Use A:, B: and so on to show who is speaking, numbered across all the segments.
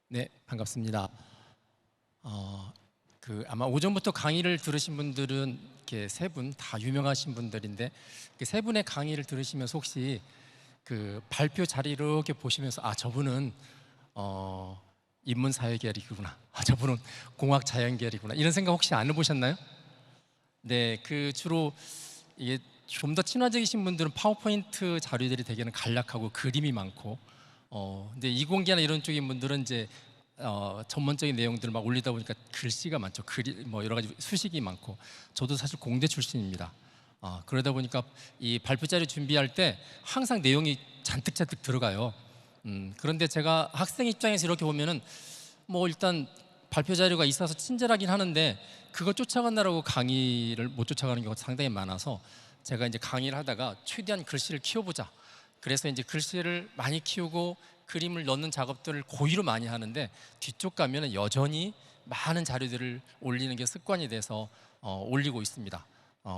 A: 네, 반갑습니다. 아마 오전부터 강의를 들으신 분들은 이렇게 세 분 다 유명하신 분들인데 세 분의 강의를 들으시면서 혹시 그 발표 자리 이렇게 보시면서 저분은 인문사회계열이구나, 저분은 공학자연계열이구나 이런 생각 혹시 안 해보셨나요? 네, 주로 이게 좀 더 친화적이신 분들은 파워포인트 자료들이 되게는 간략하고 그림이 많고 근데 이공계나 이런 쪽인 분들은 이제 전문적인 내용들을 막 올리다 보니까 글씨가 많죠. 뭐 여러 가지 수식이 많고. 저도 사실 공대 출신입니다. 그러다 보니까 이 발표 자료 준비할 때 항상 내용이 잔뜩 들어가요. 그런데 제가 학생 입장에서 이렇게 보면은 뭐 일단 발표 자료가 있어서 친절하긴 하는데 그거 쫓아간다라고 강의를 못 쫓아가는 경우가 상당히 많아서 제가 이제 강의를 하다가 최대한 글씨를 키워보자. 그래서 이제 글씨를 많이 키우고 그림을 넣는 작업들을 고의로 많이 하는데 뒤쪽 가면은 여전히 많은 자료들을 올리는 게 습관이 돼서 올리고 있습니다.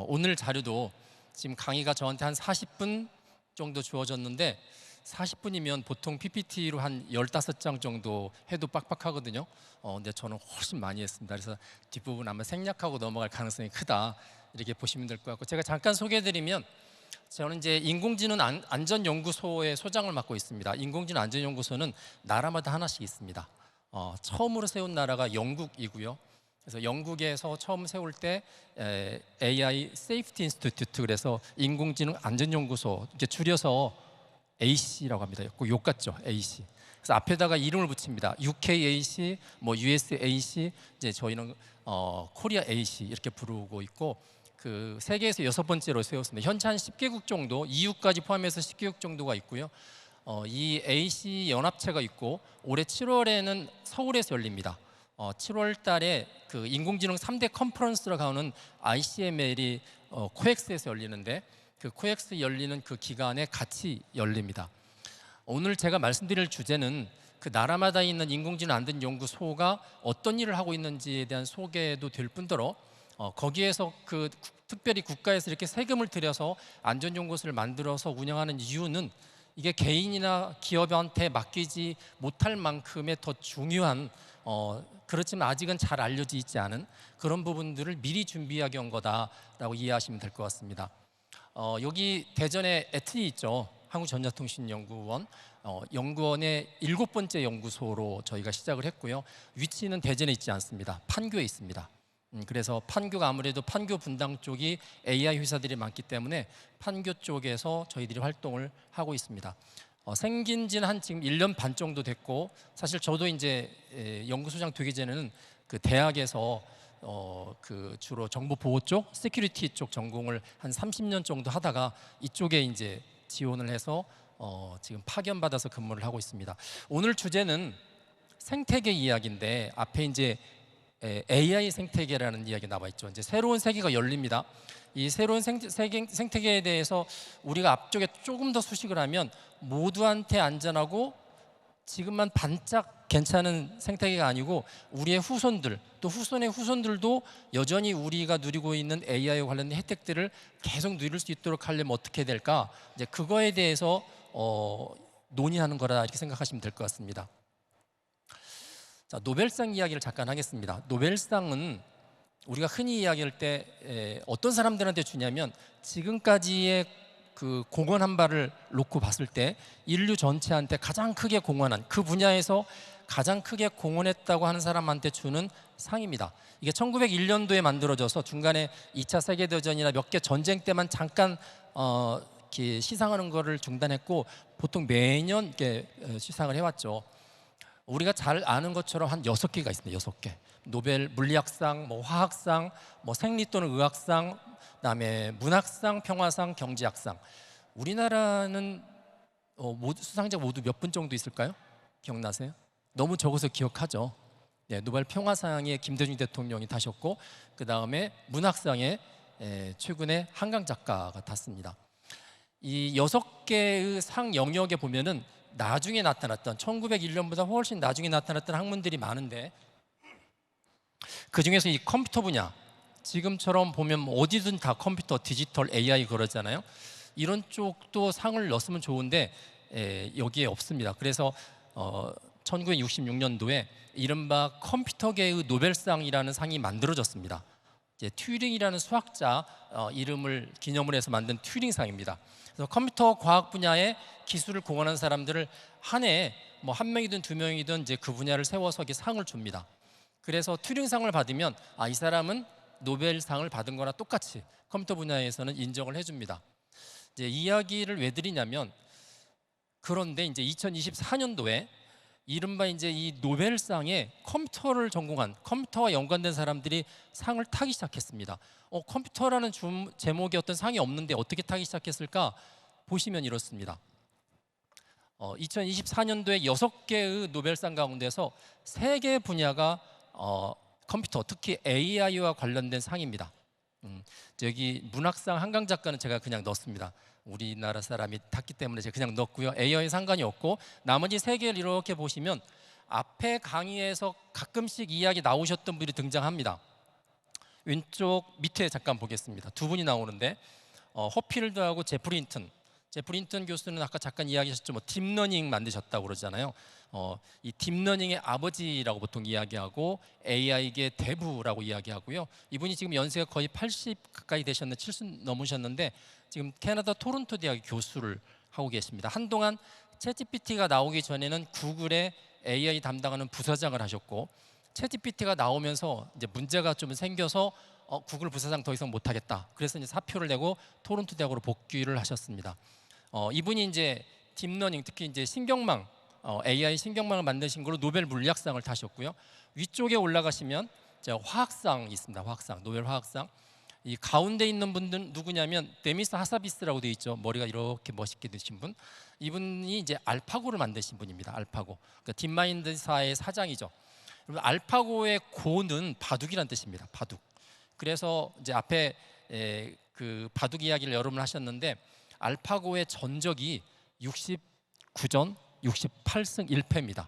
A: 오늘 자료도 지금 강의가 저한테 한 40분 정도 주어졌는데 40분이면 보통 PPT로 한 15장 정도 해도 빡빡하거든요. 근데 저는 훨씬 많이 했습니다. 그래서 뒷부분 아마 생략하고 넘어갈 가능성이 크다 이렇게 보시면 될 것 같고, 제가 잠깐 소개해드리면 저는 이제 인공지능 안전연구소의 소장을 맡고 있습니다. 인공지능 안전연구소는 나라마다 하나씩 있습니다. 처음으로 세운 나라가 영국이고요. 그래서 영국에서 처음 세울 때 AI Safety Institute, 그래서 인공지능 안전연구소, 이제 줄여서 AC라고 합니다. 욕 같죠, AC. 그래서 앞에다가 이름을 붙입니다. UKAC, 뭐 USAC, 이제 저희는 코리아 AC 이렇게 부르고 있고, 그 세계에서 6번째로 세웠습니다. 현재 한 10개국 정도, EU까지 포함해서 10개국 정도가 있고요. 이 AC 연합체가 있고 올해 7월에는 서울에서 열립니다. 7월 달에 그 인공지능 3대 컨퍼런스라고 하는 ICML이 코엑스에서 열리는데 그 코엑스 열리는 그 기간에 같이 열립니다. 오늘 제가 말씀드릴 주제는 그 나라마다 있는 인공지능 안전연구소가 어떤 일을 하고 있는지에 대한 소개도 될 뿐더러 거기에서 특별히 국가에서 이렇게 세금을 들여서 안전연구소를 만들어서 운영하는 이유는 이게 개인이나 기업한테 맡기지 못할 만큼의 더 중요한 그렇지만 아직은 잘 알려지지 않은 그런 부분들을 미리 준비하기 위한 거다라고 이해하시면 될 것 같습니다. 여기 대전에 애트니 있죠. 한국전자통신연구원. 연구원의 7번째 연구소로 저희가 시작을 했고요. 위치는 대전에 있지 않습니다. 판교에 있습니다. 그래서 판교가 아무래도 판교 분당 쪽이 AI 회사들이 많기 때문에 판교 쪽에서 저희들이 활동을 하고 있습니다. 생긴 지는 한 지금 1년 반 정도 됐고, 사실 저도 이제 연구소장 되기 전에는 그 대학에서 주로 정보 보호 쪽, 시큐리티 쪽 전공을 한 30년 정도 하다가 이쪽에 이제 지원을 해서 지금 파견받아서 근무를 하고 있습니다. 오늘 주제는 생태계 이야기인데 앞에 이제 AI 생태계라는 이야기 나와 있죠. 이제 새로운 세계가 열립니다. 이 새로운 생태계에 대해서 우리가 앞쪽에 조금 더 수식을 하면 모두한테 안전하고 지금만 반짝 괜찮은 생태계가 아니고 우리의 후손들, 또 후손의 후손들도 여전히 우리가 누리고 있는 AI와 관련된 혜택들을 계속 누릴 수 있도록 하려면 어떻게 될까? 이제 그거에 대해서 논의하는 거라 이렇게 생각하시면 될 것 같습니다. 자, 노벨상 이야기를 잠깐 하겠습니다. 노벨상은 우리가 흔히 이야기할 때 어떤 사람들한테 주냐면 지금까지의 그 공헌한 바를 놓고 봤을 때 인류 전체한테 가장 크게 공헌한, 그 분야에서 가장 크게 공헌했다고 하는 사람한테 주는 상입니다. 이게 1901년도에 만들어져서 중간에 2차 세계대전이나 몇 개 전쟁 때만 잠깐 이렇게 시상하는 거를 중단했고 보통 매년 이렇게 시상을 해왔죠. 우리가 잘 아는 것처럼 한 6개가 있습니다. 6개. 노벨 물리학상, 뭐 화학상, 뭐 생리 또는 의학상, 그다음에 문학상, 평화상, 경제학상. 우리나라는 수상자가 모두 몇 분 정도 있을까요? 기억나세요? 너무 적어서 기억하죠. 네, 노벨 평화상에 김대중 대통령이 타셨고, 그 다음에 문학상에 최근에 한강 작가가 탔습니다. 이 6개의 상 영역에 보면은 나중에 나타났던 1901년보다 훨씬 나중에 나타났던 학문들이 많은데 그 중에서 이 컴퓨터 분야, 지금처럼 보면 어디든 다 컴퓨터, 디지털, AI 그러잖아요. 이런 쪽도 상을 넣었으면 좋은데 여기에 없습니다. 그래서 1966년도에 이른바 컴퓨터계의 노벨상이라는 상이 만들어졌습니다. 이제 튜링이라는 수학자 이름을 기념을 해서 만든 튜링상입니다. 그래서 컴퓨터 과학 분야의 기술을 공헌한 사람들을 한 해에 뭐 한 명이든 두 명이든 이제 그 분야를 세워서 이렇게 상을 줍니다. 그래서 튜링상을 받으면 이 사람은 노벨상을 받은 거나 똑같이 컴퓨터 분야에서는 인정을 해줍니다. 이제 이 이야기를 왜 드리냐면, 그런데 이제 2024년도에 이른바 이제 이 노벨상에 컴퓨터를 전공한, 컴퓨터와 연관된 사람들이 상을 타기 시작했습니다. 컴퓨터라는 제목의 어떤 상이 없는데 어떻게 타기 시작했을까 보시면 이렇습니다. 2024년도에 6개의 노벨상 가운데서 3개 분야가 컴퓨터, 특히 AI와 관련된 상입니다. 여기 문학상 한강 작가는 제가 그냥 넣습니다. 우리나라 사람이 탔기 때문에 제가 그냥 넣었고요. AI에 상관이 없고, 나머지 3개를 이렇게 보시면 앞에 강의에서 가끔씩 이야기 나오셨던 분이 등장합니다. 왼쪽 밑에 잠깐 보겠습니다. 두 분이 나오는데 허필드하고 제프리 힌튼. 제프리 힌튼 교수는 아까 잠깐 이야기하셨죠. 뭐 딥러닝 만드셨다고 그러잖아요. 이 딥러닝의 아버지라고 보통 이야기하고 AI계 대부라고 이야기하고요. 이분이 지금 연세가 거의 80 가까이 되셨는데 70 넘으셨는데 지금 캐나다 토론토 대학 교수를 하고 계십니다. 한동안 챗GPT가 나오기 전에는 구글의 AI 담당하는 부사장을 하셨고, 챗GPT가 나오면서 이제 문제가 좀 생겨서 구글 부사장 더 이상 못하겠다. 그래서 이제 사표를 내고 토론토 대학으로 복귀를 하셨습니다. 이분이 이제 딥러닝, 특히 이제 신경망, AI 신경망을 만드신 걸로 노벨 물리학상을 타셨고요. 위쪽에 올라가시면 화학상이 있습니다. 화학상, 노벨 화학상. 이 가운데 있는 분들은 누구냐면 데미스 하사비스라고 되어 있죠. 머리가 이렇게 멋있게 드신 분. 이분이 이제 알파고를 만드신 분입니다. 알파고. 그러니까 딥마인드사의 사장이죠. 알파고의 고는 바둑이란 뜻입니다. 바둑. 그래서 이제 앞에 그 바둑 이야기를 여러 번 하셨는데, 알파고의 전적이 69전 68승 1패입니다.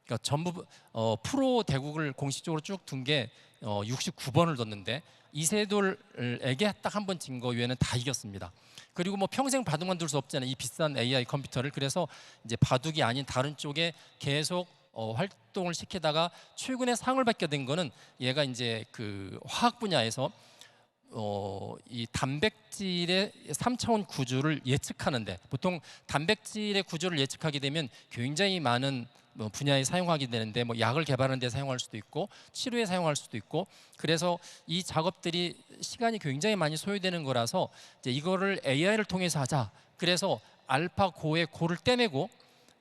A: 그러니까 전부 프로 대국을 공식적으로 쭉 둔 게 69번을 뒀는데 이세돌에게 딱 한 번 진 거 외에는 다 이겼습니다. 그리고 뭐 평생 바둑만 둘 수 없잖아요. 이 비싼 AI 컴퓨터를. 그래서 이제 바둑이 아닌 다른 쪽에 계속 활동을 시키다가 최근에 상을 받게 된 거는, 얘가 이제 그 화학 분야에서 이 단백질의 3차원 구조를 예측하는데, 보통 단백질의 구조를 예측하게 되면 굉장히 많은 분야에 사용하게 되는데, 뭐 약을 개발하는 데 사용할 수도 있고 치료에 사용할 수도 있고, 그래서 이 작업들이 시간이 굉장히 많이 소요되는 거라서 이제 이거를 AI를 통해서 하자. 그래서 알파고의 고를 떼내고,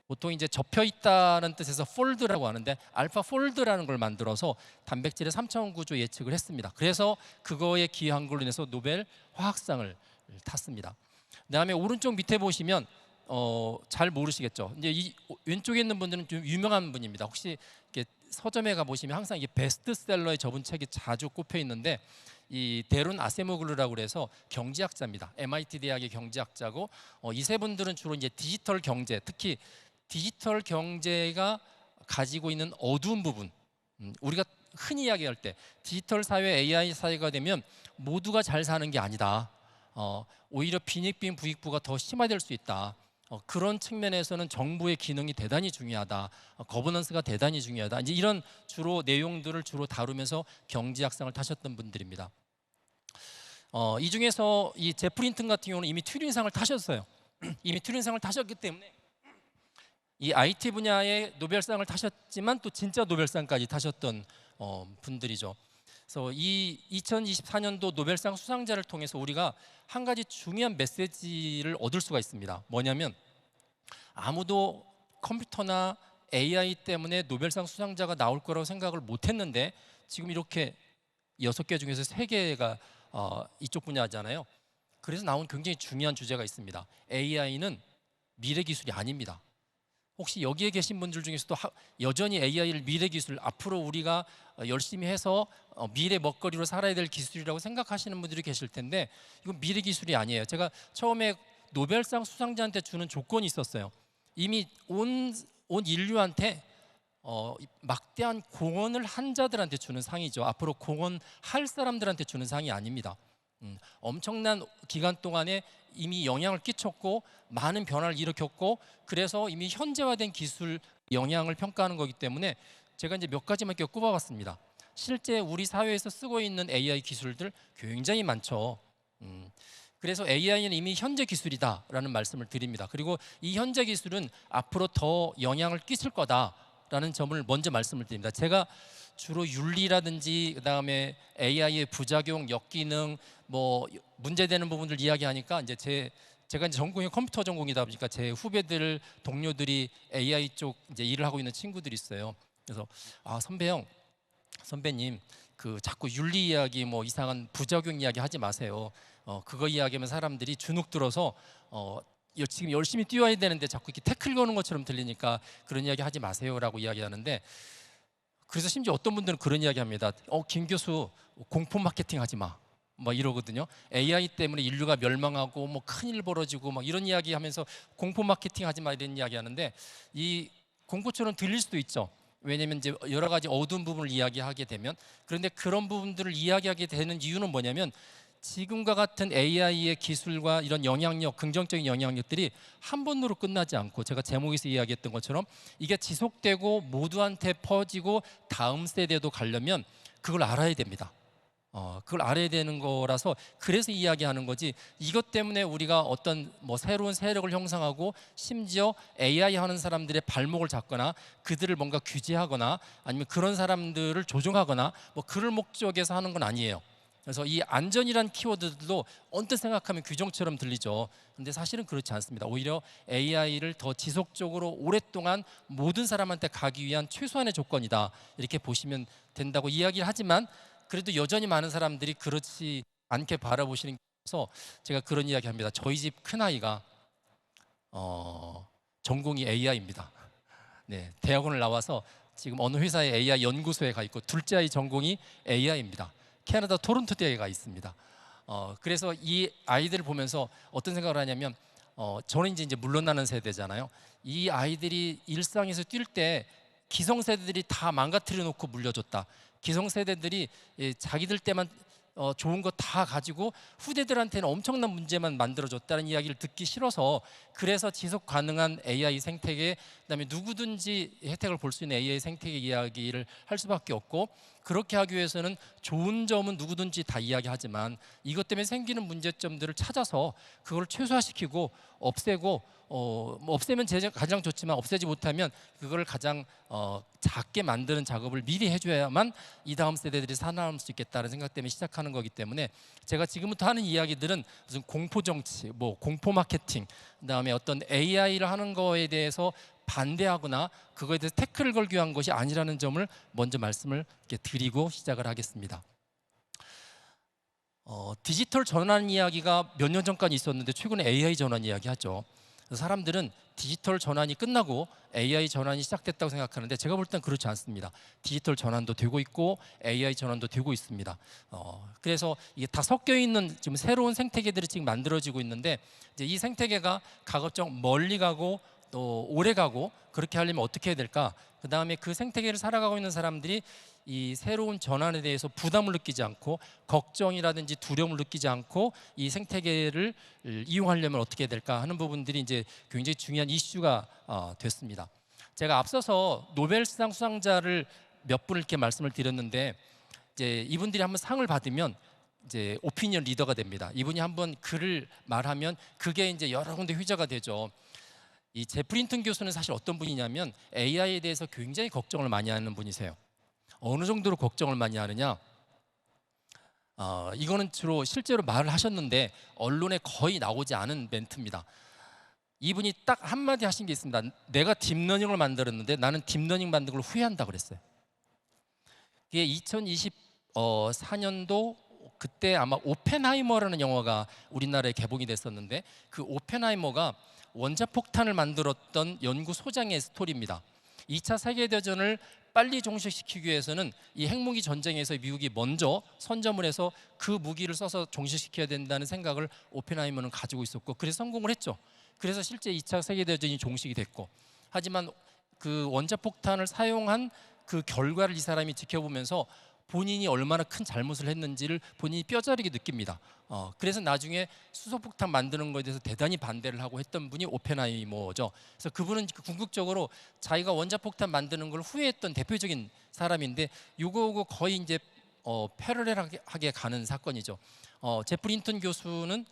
A: 보통 이제 접혀 있다는 뜻에서 폴드라고 하는데 알파 폴드라는 걸 만들어서 단백질의 3차원 구조 예측을 했습니다. 그래서 그거에 기여한 걸로 인해서 노벨 화학상을 탔습니다. 그다음에 오른쪽 밑에 보시면 잘 모르시겠죠. 이제 이 왼쪽에 있는 분들은 좀 유명한 분입니다. 혹시 이렇게 서점에 가 보시면 항상 이게 베스트셀러에 접은 책이 자주 꼽혀 있는데, 이 데룬 아세모글루라고 그래서 경제학자입니다. MIT 대학의 경제학자고, 이 세 분들은 주로 이제 디지털 경제, 특히 디지털 경제가 가지고 있는 어두운 부분, 우리가 흔히 이야기할 때 디지털 사회, AI 사회가 되면 모두가 잘 사는 게 아니다. 오히려 빈익빈 부익부가 더 심화될 수 있다. 그런 측면에서는 정부의 기능이 대단히 중요하다. 거버넌스가 대단히 중요하다. 이제 이런 주로 내용들을 주로 다루면서 경제학상을 타셨던 분들입니다. 이 중에서 이 제프리 힌튼 같은 경우는 이미 튜링상을 타셨어요. 이미 튜링상을 타셨기 때문에 이 IT 분야의 노벨상을 타셨지만 또 진짜 노벨상까지 타셨던 분들이죠. 그래서 이 2024년도 노벨상 수상자를 통해서 우리가 한 가지 중요한 메시지를 얻을 수가 있습니다. 뭐냐면, 아무도 컴퓨터나 AI 때문에 노벨상 수상자가 나올 거라고 생각을 못했는데 지금 이렇게 6개 중에서 3개가 이쪽 분야잖아요. 그래서 나온 굉장히 중요한 주제가 있습니다. AI는 미래 기술이 아닙니다. 혹시 여기에 계신 분들 중에서도 여전히 AI를 미래 기술, 앞으로 우리가 열심히 해서 미래 먹거리로 살아야 될 기술이라고 생각하시는 분들이 계실 텐데, 이건 미래 기술이 아니에요. 제가 처음에 노벨상 수상자한테 주는 조건이 있었어요. 이미 온 인류한테 막대한 공헌을 한 자들한테 주는 상이죠. 앞으로 공헌할 사람들한테 주는 상이 아닙니다. 엄청난 기간 동안에 이미 영향을 끼쳤고 많은 변화를 일으켰고 그래서 이미 현재화된 기술 영향을 평가하는 거기 때문에 제가 이제 몇 가지만 이렇게 꼽아봤습니다. 실제 우리 사회에서 쓰고 있는 AI 기술들 굉장히 많죠. 그래서 AI는 이미 현재 기술이다라는 말씀을 드립니다. 그리고 이 현재 기술은 앞으로 더 영향을 끼칠 거다라는 점을 먼저 말씀을 드립니다. 제가 주로 윤리라든지 그다음에 AI의 부작용, 역기능, 뭐 문제되는 부분들 이야기하니까 이제 제가 이제 전공이 컴퓨터 전공이다 보니까 제 후배들 동료들이 AI 쪽 이제 일을 하고 있는 친구들이 있어요. 그래서 선배님 그 자꾸 윤리 이야기 뭐 이상한 부작용 이야기 하지 마세요. 그거 이야기하면 사람들이 주눅 들어서 지금 열심히 뛰어야 되는데 자꾸 이렇게 태클 거는 것처럼 들리니까 그런 이야기 하지 마세요라고 이야기하는데 그래서 심지어 어떤 분들은 그런 이야기합니다. 김 교수 공포 마케팅 하지 마. 막 이러거든요. AI 때문에 인류가 멸망하고 뭐 큰일 벌어지고 막 이런 이야기하면서 공포 마케팅 하지 마 이런 이야기하는데 이 공포처럼 들릴 수도 있죠. 왜냐하면 이제 여러 가지 어두운 부분을 이야기하게 되면 그런데 그런 부분들을 이야기하게 되는 이유는 뭐냐면 지금과 같은 AI의 기술과 이런 영향력, 긍정적인 영향력들이 한 번으로 끝나지 않고 제가 제목에서 이야기했던 것처럼 이게 지속되고 모두한테 퍼지고 다음 세대도 가려면 그걸 알아야 됩니다. 그걸 알아야 되는 거라서 그래서 이야기하는 거지 이것 때문에 우리가 어떤 뭐 새로운 세력을 형성하고 심지어 AI 하는 사람들의 발목을 잡거나 그들을 뭔가 규제하거나 아니면 그런 사람들을 조종하거나 뭐 그럴 목적에서 하는 건 아니에요. 그래서 이 안전이란 키워드들도 언뜻 생각하면 규정처럼 들리죠. 근데 사실은 그렇지 않습니다. 오히려 AI를 더 지속적으로 오랫동안 모든 사람한테 가기 위한 최소한의 조건이다 이렇게 보시면 된다고 이야기를 하지만 그래도 여전히 많은 사람들이 그렇지 않게 바라보시는 게서 제가 그런 이야기 합니다. 저희 집 큰아이가 전공이 AI입니다. 네, 대학원을 나와서 지금 어느 회사의 AI 연구소에 가 있고 둘째 아이 전공이 AI입니다. 캐나다 토론토 대학에 가 있습니다. 그래서 이 아이들을 보면서 어떤 생각을 하냐면 저는 이제 물러나는 세대잖아요. 이 아이들이 일상에서 뛸 때 기성세대들이 다 망가뜨려 놓고 물려줬다. 기성세대들이 자기들 때만 좋은 거 다 가지고 후대들한테는 엄청난 문제만 만들어줬다는 이야기를 듣기 싫어서 그래서 지속 가능한 AI 생태계 그다음에 누구든지 혜택을 볼 수 있는 AI 생태계 이야기를 할 수밖에 없고 그렇게 하기 위해서는 좋은 점은 누구든지 다 이야기하지만 이것 때문에 생기는 문제점들을 찾아서 그걸 최소화시키고 없애고 뭐 없애면 가장 좋지만 없애지 못하면 그걸 가장 작게 만드는 작업을 미리 해줘야만 이 다음 세대들이 살아남을 수 있겠다는 생각 때문에 시작하는 거기 때문에 제가 지금부터 하는 이야기들은 무슨 공포 정치, 뭐 공포 마케팅, 그다음에 어떤 AI를 하는 거에 대해서 반대하거나 그거에 대해서 태클을 걸기 위한 것이 아니라는 점을 먼저 말씀을 이렇게 드리고 시작을 하겠습니다. 디지털 전환 이야기가 몇 년 전까지 있었는데 최근에 AI 전환 이야기 하죠. 사람들은 디지털 전환이 끝나고 AI 전환이 시작됐다고 생각하는데 제가 볼 땐 그렇지 않습니다. 디지털 전환도 되고 있고 AI 전환도 되고 있습니다. 그래서 이게 다 섞여 있는 지금 새로운 생태계들이 지금 만들어지고 있는데 이제 이 생태계가 가급적 멀리 가고 또 오래 가고 그렇게 하려면 어떻게 해야 될까? 그 다음에 그 생태계를 살아가고 있는 사람들이 이 새로운 전환에 대해서 부담을 느끼지 않고 걱정이라든지 두려움을 느끼지 않고 이 생태계를 이용하려면 어떻게 해야 될까 하는 부분들이 이제 굉장히 중요한 이슈가 됐습니다. 제가 앞서서 노벨상 수상자를 몇 분을 이렇게 말씀을 드렸는데 이제 이분들이 한번 상을 받으면 이제 오피니언 리더가 됩니다. 이분이 한번 글을 말하면 그게 이제 여러 군데 회자가 되죠. 이 제프린턴 교수는 사실 어떤 분이냐면 AI에 대해서 굉장히 걱정을 많이 하는 분이세요. 어느 정도로 걱정을 많이 하느냐? 이거는 주로 실제로 말을 하셨는데 언론에 거의 나오지 않은 멘트입니다. 이분이 딱 한마디 하신 게 있습니다. 내가 딥러닝을 만들었는데 나는 딥러닝 만든 걸 후회한다 그랬어요. 이게 2024년도 그때 아마 오펜하이머라는 영화가 우리나라에 개봉이 됐었는데 그 오펜하이머가 원자폭탄을 만들었던 연구소장의 스토리입니다. 2차 세계대전을 빨리 종식시키기 위해서는 이 핵무기 전쟁에서 미국이 먼저 선점을 해서 그 무기를 써서 종식시켜야 된다는 생각을 오펜하이머는 가지고 있었고 그래서 성공을 했죠. 그래서 실제 2차 세계대전이 종식이 됐고 하지만 그 원자폭탄을 사용한 그 결과를 이 사람이 지켜보면서 본인이 얼마나 큰 잘못을 했는지를 본인이 뼈저리게 느낍니다. 그래서 나중에 수소폭탄 만드는 것에 대해서 대단히 반대를 하고 했던 분이 오펜하이머죠. 그래서 그분은 궁극적으로 자기가 원자폭탄 만드는 걸 후회했던 대표적인 사람인데 요거 거의 이제 패러렐하게 가는 사건이죠. 제프리 힌턴 교수는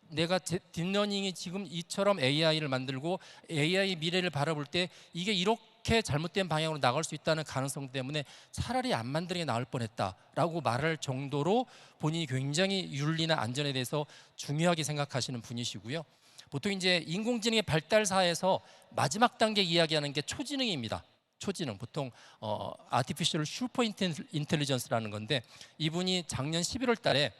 A: 내가 딥러닝이 지금 이처럼 AI를 만들고 AI 미래를 바라볼 때 이게 이렇게 잘못된 방향으로 나갈 수 있다는 가능성 때문에 차라리 안 만드는 게 나을 뻔했다라고 말할 정도로 본인이 굉장히 윤리나 안전에 대해서 중요하게 생각하시는 분이시고요. 보통 이제 인공지능의 발달사에서 마지막 단계 이야기하는 게 초지능입니다. 초지능, 보통 아티피셜 슈퍼 인텔리전스라는 건데, 이분이 작년 11월 달에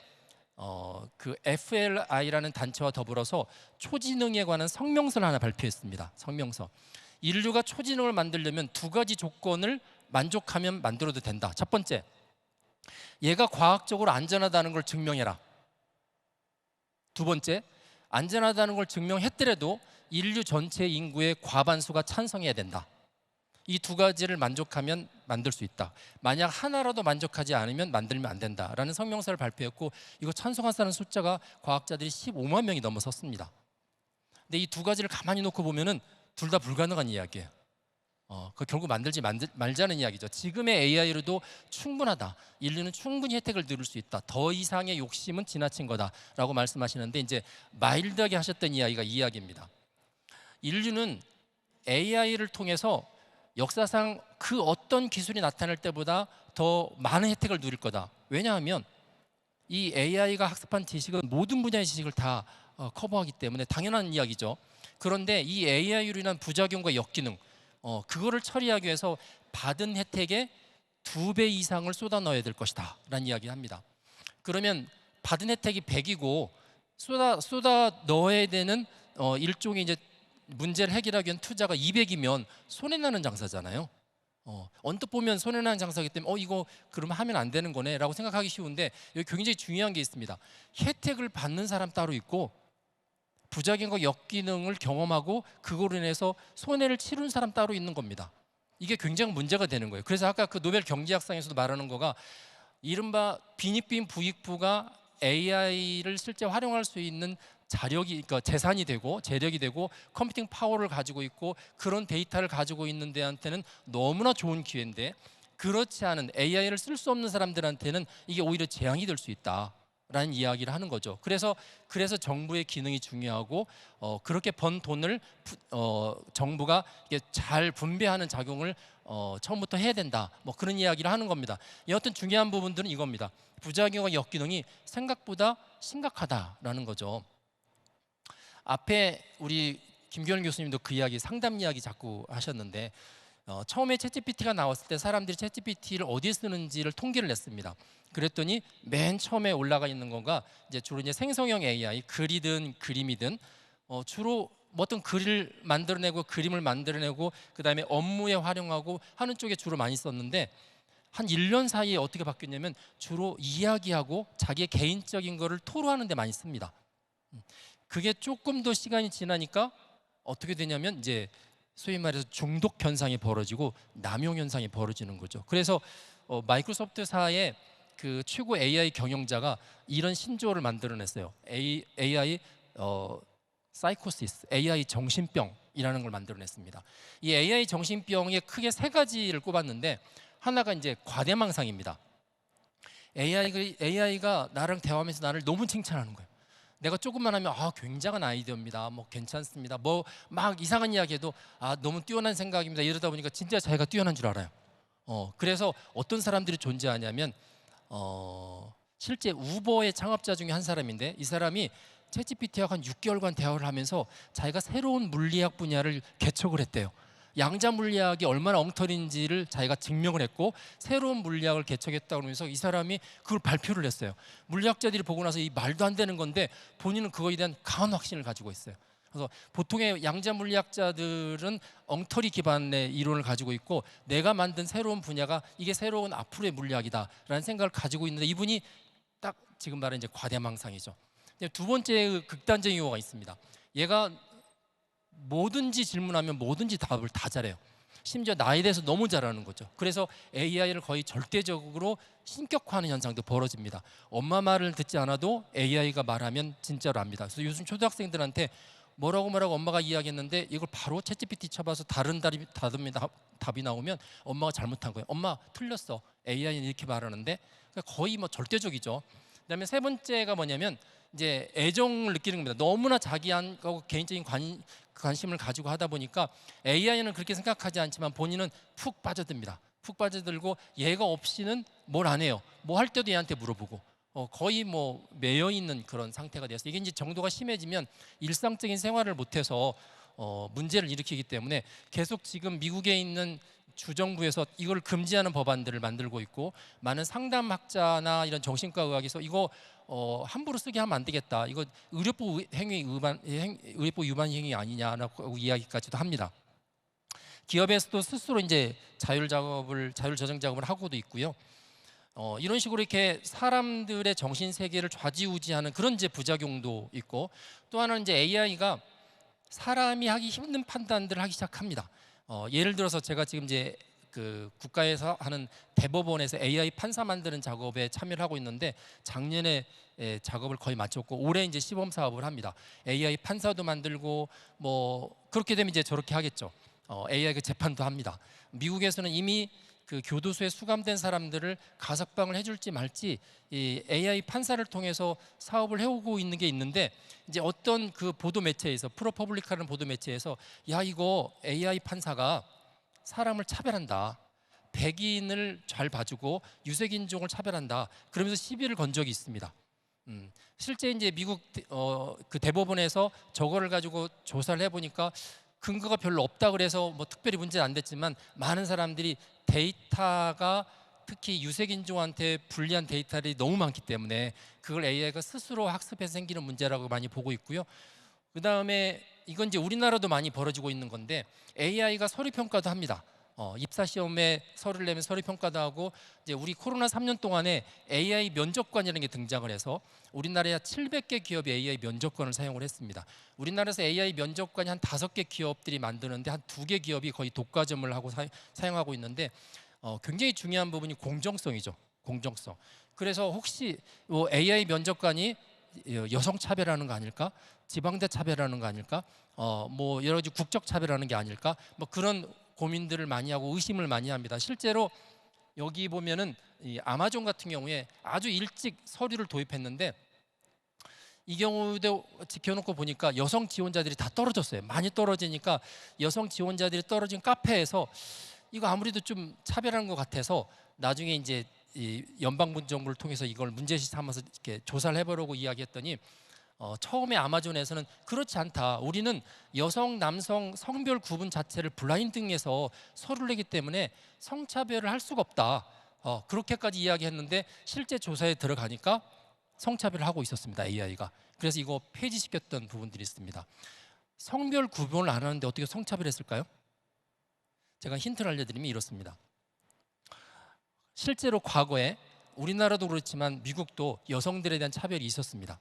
A: 그 FLI라는 단체와 더불어서 초지능에 관한 성명서를 하나 발표했습니다. 성명서. 인류가 초지능을 만들려면 두 가지 조건을 만족하면 만들어도 된다. 첫 번째, 얘가 과학적으로 안전하다는 걸 증명해라. 두 번째, 안전하다는 걸 증명했더라도 인류 전체 인구의 과반수가 찬성해야 된다. 이 두 가지를 만족하면 만들 수 있다. 만약 하나라도 만족하지 않으면 만들면 안 된다라는 성명서를 발표했고, 이거 찬성한 사람 숫자가 과학자들이 15만 명이 넘어섰습니다. 근데 이 두 가지를 가만히 놓고 보면은 둘 다 불가능한 이야기예요. 그 결국 만들지 말자는 이야기죠. 지금의 AI로도 충분하다. 인류는 충분히 혜택을 누릴 수 있다. 더 이상의 욕심은 지나친 거다라고 말씀하시는데, 이제 마일드하게 하셨던 이야기가 이 이야기입니다. 인류는 AI를 통해서 역사상 그 어떤 기술이 나타날 때보다 더 많은 혜택을 누릴 거다. 왜냐하면 이 AI가 학습한 지식은 모든 분야의 지식을 다 커버하기 때문에 당연한 이야기죠. 그런데 이 AI로 인한 부작용과 역기능, 그거를 처리하기 위해서 받은 혜택의 2배 이상을 쏟아 넣어야 될 것이다 라는 이야기를 합니다. 그러면 받은 혜택이 100이고 쏟아 넣어야 되는 일종의 이제 문제를 해결하기 위한 투자가 200이면 손해나는 장사잖아요. 언뜻 보면 손해나는 장사이기 때문에 이거 그러면 하면 안 되는 거네 라고 생각하기 쉬운데, 여기 굉장히 중요한 게 있습니다. 혜택을 받는 사람 따로 있고 부작용과 역기능을 경험하고 그거로 인해서 손해를 치른 사람 따로 있는 겁니다. 이게 굉장히 문제가 되는 거예요. 그래서 아까 그 노벨 경제학상에서도 말하는 거가, 이른바 빈익빈 부익부가 AI를 실제 활용할 수 있는 자력이, 그러니까 재산이 되고 재력이 되고 컴퓨팅 파워를 가지고 있고 그런 데이터를 가지고 있는 데한테는 너무나 좋은 기회인데, 그렇지 않은 AI를 쓸 수 없는 사람들한테는 이게 오히려 재앙이 될 수 있다라는 이야기를 하는 거죠. 그래서 정부의 기능이 중요하고 그렇게 번 돈을 정부가 이게 잘 분배하는 작용을 처음부터 해야 된다. 뭐 그런 이야기를 하는 겁니다. 여하튼 중요한 부분들은 이겁니다. 부작용과 역기능이 생각보다 심각하다라는 거죠. 앞에 우리 김규현 교수님도 그 이야기, 상담 이야기 자꾸 하셨는데, 처음에 챗GPT가 나왔을 때 사람들이 챗GPT를 어디에 쓰는지를 통계를 냈습니다. 그랬더니 맨 처음에 올라가 있는 거가 이제 주로 이제 생성형 AI, 글이든 그림이든 주로 어떤 글을 만들어내고 그림을 만들어내고 그다음에 업무에 활용하고 하는 쪽에 주로 많이 썼는데, 한 1년 사이에 어떻게 바뀌었냐면 주로 이야기하고 자기의 개인적인 거를 토로하는 데 많이 씁니다. 그게 조금 더 시간이 지나니까 어떻게 되냐면 이제 소위 말해서 중독 현상이 벌어지고 남용 현상이 벌어지는 거죠. 그래서 마이크로소프트사의 그 최고 AI 경영자가 이런 신조어를 만들어냈어요. AI 사이코시스, AI 정신병이라는 걸 만들어냈습니다. 이 AI 정신병에 크게 세 가지를 꼽았는데, 하나가 이제 과대망상입니다. AI가 나랑 대화하면서 나를 너무 칭찬하는 거예요. 내가 조금만 하면 굉장한 아이디어입니다. 뭐 괜찮습니다. 뭐 막 이상한 이야기해도 너무 뛰어난 생각입니다. 이러다 보니까 진짜 자기가 뛰어난 줄 알아요. 그래서 어떤 사람들이 존재하냐면 실제 우버의 창업자 중에 한 사람인데, 이 사람이 챗GPT와 한 6개월간 대화를 하면서 자기가 새로운 물리학 분야를 개척을 했대요. 양자 물리학이 얼마나 엉터리인지를 자기가 증명을 했고 새로운 물리학을 개척했다고 그러면서 이 사람이 그걸 발표를 했어요. 물리학자들이 보고 나서 이 말도 안 되는 건데 본인은 그거에 대한 강한 확신을 가지고 있어요. 그래서 보통의 양자 물리학자들은 엉터리 기반의 이론을 가지고 있고, 내가 만든 새로운 분야가 이게 새로운 앞으로의 물리학이다라는 생각을 가지고 있는데, 이분이 딱 지금 말한 이제 과대망상이죠. 두 번째 극단적인 경우가 있습니다. 얘가 뭐든지 질문하면 뭐든지 답을 다 잘해요. 심지어 나에 대해서 너무 잘 아는 거죠. 그래서 AI를 거의 절대적으로 신격화하는 현상도 벌어집니다. 엄마 말을 듣지 않아도 AI가 말하면 진짜로 압니다. 그래서 요즘 초등학생들한테 뭐라고 엄마가 이야기했는데 이걸 바로 챗GPT 쳐봐서 다른 답이 나오면 엄마가 잘못한 거예요. 엄마 틀렸어. AI는 이렇게 말하는데. 그러니까 거의 뭐 절대적이죠. 그다음에 세 번째가 뭐냐면 이제 애정을 느끼는 겁니다. 너무나 자기하고 개인적인 관심을 가지고 하다 보니까 AI는 그렇게 생각하지 않지만 본인은 푹 빠져듭니다. 푹 빠져들고 얘가 없이는 뭘 안 해요. 뭐 할 때도 얘한테 물어보고 거의 뭐 매여 있는 그런 상태가 되었어요. 이게 이제 정도가 심해지면 일상적인 생활을 못해서 문제를 일으키기 때문에 계속 지금 미국에 있는 주정부에서 이걸 금지하는 법안들을 만들고 있고, 많은 상담학자나 이런 정신과 의학에서 이거 함부로 쓰게 하면 안 되겠다. 이거 의료법 위반 행위 아니냐라고 이야기까지도 합니다. 기업에서도 스스로 이제 자율 저장 작업을 하고도 있고요. 이런 식으로 이렇게 사람들의 정신 세계를 좌지우지하는 그런 이제 부작용도 있고, 또 하나는 이제 AI가 사람이 하기 힘든 판단들을 하기 시작합니다. 예를 들어서 제가 지금 이제 그 국가에서 하는 대법원에서 AI 판사 만드는 작업에 참여를 하고 있는데, 작년에 작업을 거의 마쳤고 올해 이제 시범 사업을 합니다. AI 판사도 만들고 뭐 그렇게 되면 이제 저렇게 하겠죠. AI 그 재판도 합니다. 미국에서는 이미 그 교도소에 수감된 사람들을 가석방을 해줄지 말지 이 AI 판사를 통해서 사업을 해오고 있는 게 있는데, 이제 어떤 그 보도 매체에서 프로퍼블리카라는 보도 매체에서 야 이거 AI 판사가 사람을 차별한다, 백인을 잘 봐주고 유색인종을 차별한다, 그러면서 시비를 건 적이 있습니다. 실제 이제 미국 그 대법원에서 저거를 가지고 조사를 해보니까 근거가 별로 없다 그래서 뭐 특별히 문제는 안 됐지만, 많은 사람들이 데이터가 특히 유색인종한테 불리한 데이터들이 너무 많기 때문에 그걸 AI가 스스로 학습해서 생기는 문제라고 많이 보고 있고요. 그 다음에 이건 이제 우리나라도 많이 벌어지고 있는 건데, AI가 서류 평가도 합니다. 입사 시험에 서류를 내면 서류 평가도 하고, 이제 우리 코로나 3년 동안에 AI 면접관이라는 게 등장을 해서 우리나라에 700개 기업이 AI 면접관을 사용을 했습니다. 우리나라에서 AI 면접관이 한 5개 기업들이 만드는데 한 2개 기업이 거의 독과점을 하고 사용하고 있는데, 굉장히 중요한 부분이 공정성이죠. 공정성. 그래서 혹시 AI 면접관이 여성 차별하는 거 아닐까? 지방대 차별하는 거 아닐까? 뭐 여러 가지 국적 차별하는 게 아닐까? 뭐 그런 고민들을 많이 하고 의심을 많이 합니다. 실제로 여기 보면은 이 아마존 같은 경우에 아주 일찍 서류를 도입했는데, 이 경우도 지켜놓고 보니까 여성 지원자들이 다 떨어졌어요. 많이 떨어지니까 여성 지원자들이 떨어진 카페에서 이거 아무래도 좀 차별하는 것 같아서 나중에 이제 이 연방정부를 통해서 이걸 문제시 삼아서 이렇게 조사를 해보려고 이야기했더니, 처음에 아마존에서는 그렇지 않다, 우리는 여성, 남성 성별 구분 자체를 블라인딩해서 서류를 내기 때문에 성차별을 할 수가 없다, 그렇게까지 이야기했는데 실제 조사에 들어가니까 성차별을 하고 있었습니다, AI가. 그래서 이거 폐지시켰던 부분들이 있습니다. 성별 구분을 안 하는데 어떻게 성차별했을까요? 제가 힌트를 알려드리면 이렇습니다. 실제로 과거에 우리나라도 그렇지만 미국도 여성들에 대한 차별이 있었습니다.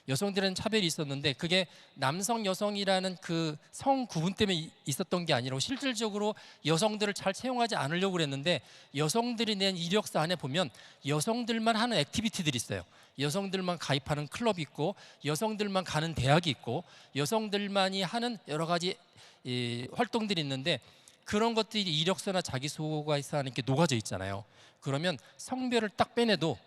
A: 여성들은 차별이 있었는데 그게 남성 여성이라는 그 성 구분 때문에 있었던 게 아니라 실질적으로 여성들을 잘 채용하지 않으려고 그랬는데, 여성들이 낸 이력서 안에 보면 여성들만 하는 액티비티들이 있어요. 여성들만 가입하는 클럽이 있고, 여성들만 가는 대학이 있고, 여성들만이 하는 여러 가지 활동들이 있는데, 그런 것들이 이력서나 자기소개서에 이렇게 녹아져 있잖아요. 그러면 성별을 딱 빼내도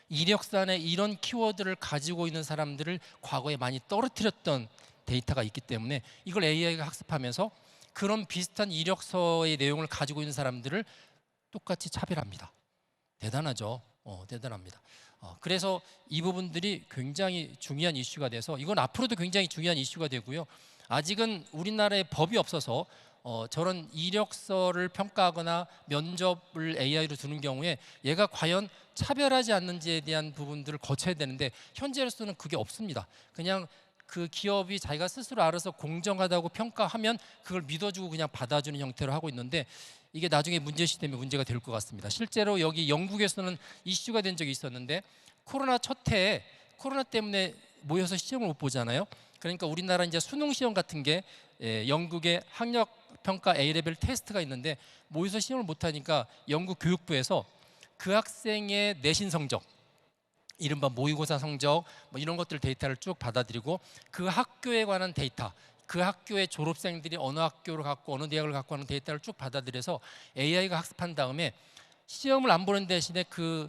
A: 이력서에 이런 키워드를 가지고 있는 사람들을 과거에 많이 떨어뜨렸던 데이터가 있기 때문에 이걸 AI가 학습하면서 그런 비슷한 이력서의 내용을 가지고 있는 사람들을 똑같이 차별합니다. 대단하죠. 대단합니다. 그래서 이 부분들이 굉장히 중요한 이슈가 돼서 이건 앞으로도 굉장히 중요한 이슈가 되고요. 아직은 우리나라에 법이 없어서 저런 이력서를 평가하거나 면접을 AI로 두는 경우에 얘가 과연 차별하지 않는지에 대한 부분들을 거쳐야 되는데, 현재로서는 그게 없습니다. 그냥 그 기업이 자기가 스스로 알아서 공정하다고 평가하면 그걸 믿어주고 그냥 받아주는 형태로 하고 있는데, 이게 나중에 문제시 되면 문제가 될 것 같습니다. 실제로 여기 영국에서는 이슈가 된 적이 있었는데, 코로나 첫 해에 코로나 때문에 모여서 시험을 못 보잖아요. 그러니까 우리나라 이제 수능 시험 같은 게 영국의 학력 평가 A레벨 테스트가 있는데 모의고사 시험을 못하니까 영국 교육부에서 그 학생의 내신 성적, 이른바 모의고사 성적 뭐 이런 것들 데이터를 쭉 받아들이고 그 학교에 관한 데이터, 그 학교의 졸업생들이 어느 학교를 갖고 어느 대학을 갖고 하는 데이터를 쭉 받아들여서 AI가 학습한 다음에 시험을 안 보는 대신에 그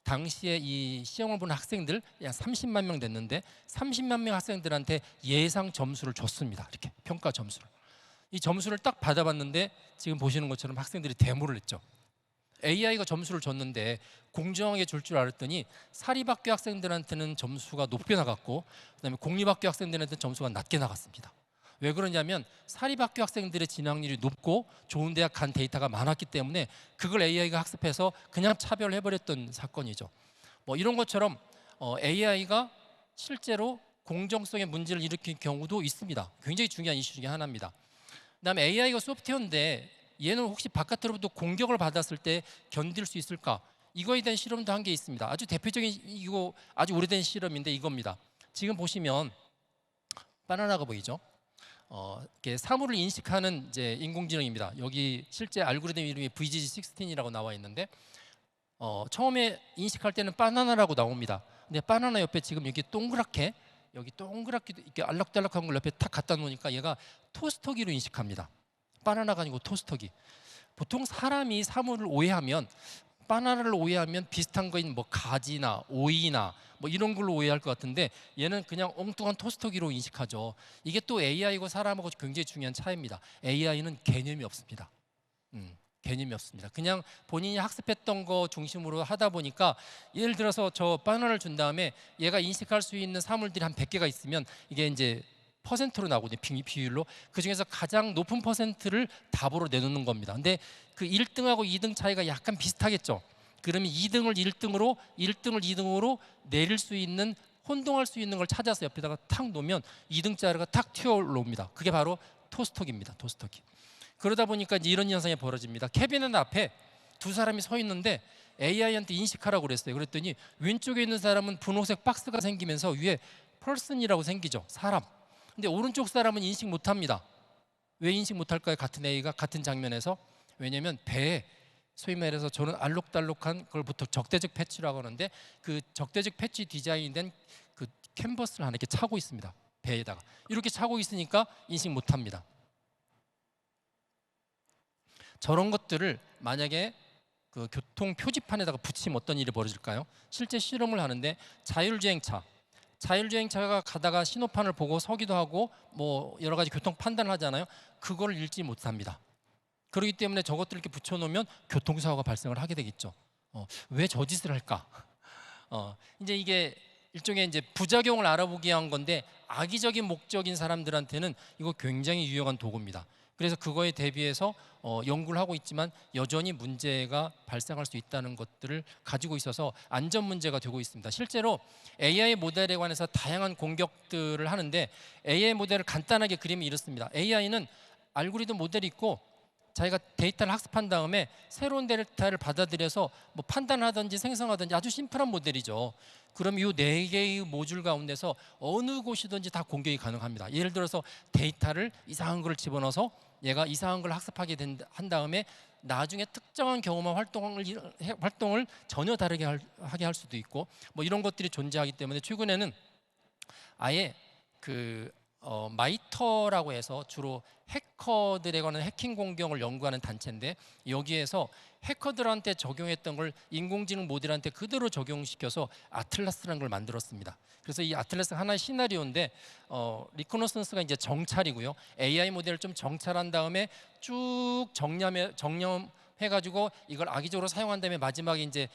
A: 당시에 이 시험을 보는 학생들 약 30만 명 됐는데 30만 명 학생들한테 예상 점수를 줬습니다. 이렇게 평가 점수를. 이 점수를 딱 받아봤는데 지금 보시는 것처럼 학생들이 데모를 했죠. AI가 점수를 줬는데 공정하게 줄 줄 알았더니 사립학교 학생들한테는 점수가 높게 나갔고 그다음에 공립학교 학생들한테는 점수가 낮게 나갔습니다. 왜 그러냐면 사립학교 학생들의 진학률이 높고 좋은 대학 간 데이터가 많았기 때문에 그걸 AI가 학습해서 그냥 차별해버렸던 사건이죠. 뭐 이런 것처럼 AI가 실제로 공정성의 문제를 일으킨 경우도 있습니다. 굉장히 중요한 이슈 중에 하나입니다. 그다음에 AI가 소프트웨어인데 얘는 혹시 바깥으로부터 공격을 받았을 때 견딜 수 있을까? 이거에 대한 실험도 한 게 있습니다. 아주 대표적인 이거 아주 오래된 실험인데 이겁니다. 지금 보시면 바나나가 보이죠? 이렇게 사물을 인식하는 이제 인공지능입니다. 여기 실제 알고리즘 이름이 VGG16이라고 나와 있는데 처음에 인식할 때는 바나나라고 나옵니다. 근데 바나나 옆에 지금 여기 동그랗게 이렇게 알락달락한 걸 옆에 탁 갖다 놓으니까 얘가 토스터기로 인식합니다. 바나나가 아니고 토스터기. 보통 사람이 사물을 오해하면 바나나를 오해하면 비슷한 거인 뭐 가지나 오이나 뭐 이런 걸로 오해할 것 같은데 얘는 그냥 엉뚱한 토스터기로 인식하죠. 이게 또 AI고 사람하고 굉장히 중요한 차이입니다. AI는 개념이 없습니다. 개념이 없습니다. 그냥 본인이 학습했던 거 중심으로 하다 보니까 예를 들어서 저 바나나를 준 다음에 얘가 인식할 수 있는 사물들이 한 100개가 있으면 이게 이제 퍼센트로 나오거든요. 비율로. 그중에서 가장 높은 퍼센트를 답으로 내놓는 겁니다. 근데 그 1등하고 2등 차이가 약간 비슷하겠죠. 그러면 2등을 1등으로 1등을 2등으로 내릴 수 있는 혼동할 수 있는 걸 찾아서 옆에다가 탁 놓으면 2등짜리가 탁 튀어올라옵니다. 그게 바로 토스터기입니다. 토스터기. 그러다 보니까 이제 이런 현상이 벌어집니다. 캐비넷 앞에 두 사람이 서 있는데 AI한테 인식하라고 그랬어요. 그랬더니 왼쪽에 있는 사람은 분홍색 박스가 생기면서 위에 person이라고 생기죠. 사람. 근데 오른쪽 사람은 인식 못합니다. 왜 인식 못할까요? 같은 A가 같은 장면에서. 왜냐하면 배에 소위 말해서 저는 알록달록한 걸 보통 적대적 패치라고 하는데 그 적대적 패치 디자인된 그 캔버스를 하나 이렇게 차고 있습니다. 배에다가 이렇게 차고 있으니까 인식 못합니다. 저런 것들을 만약에 그 교통 표지판에다가 붙이면 어떤 일이 벌어질까요? 실제 실험을 하는데 자율주행차가 가다가 신호판을 보고 서기도 하고 뭐 여러 가지 교통 판단을 하잖아요. 그걸 읽지 못합니다. 그렇기 때문에 저것들을 이렇게 붙여놓으면 교통사고가 발생을 하게 되겠죠. 왜 저 짓을 할까? 이제 이게 일종의 이제 부작용을 알아보기 위한 건데 악의적인 목적인 사람들한테는 이거 굉장히 유용한 도구입니다. 그래서 그거에 대비해서 연구를 하고 있지만 여전히 문제가 발생할 수 있다는 것들을 가지고 있어서 안전 문제가 되고 있습니다. 실제로 AI 모델에 관해서 다양한 공격들을 하는데 AI 모델을 간단하게 그리면 이렇습니다. AI는 알고리즘 모델이 있고 자기가 데이터를 학습한 다음에 새로운 데이터를 받아들여서 뭐 판단하든지 생성하든지 아주 심플한 모델이죠. 그럼 이 4개의 모듈 가운데서 어느 곳이든지 다 공격이 가능합니다. 예를 들어서 데이터를 이상한 걸 집어넣어서 얘가 이상한 걸 학습하게 한 다음에 나중에 특정한 경우만 활동을 전혀 다르게 하게 할 수도 있고 뭐 이런 것들이 존재하기 때문에 최근에는 아예 마이터라고 해서 주로 해커들에 관한 해킹 공격을 연구하는 단체인데 여기에서 해커들한테 적용했던 걸 인공지능 모델한테 그대로 적용시켜서 아틀라스라는 걸 만들었습니다. 그래서 이 아틀라스 하나의 시나리오인데 리코너선스가 이제 정찰이고요. AI 모델을 좀 정찰한 다음에 쭉 정념해가지고 이걸 악의적으로 사용한 다음에 마지막에 이제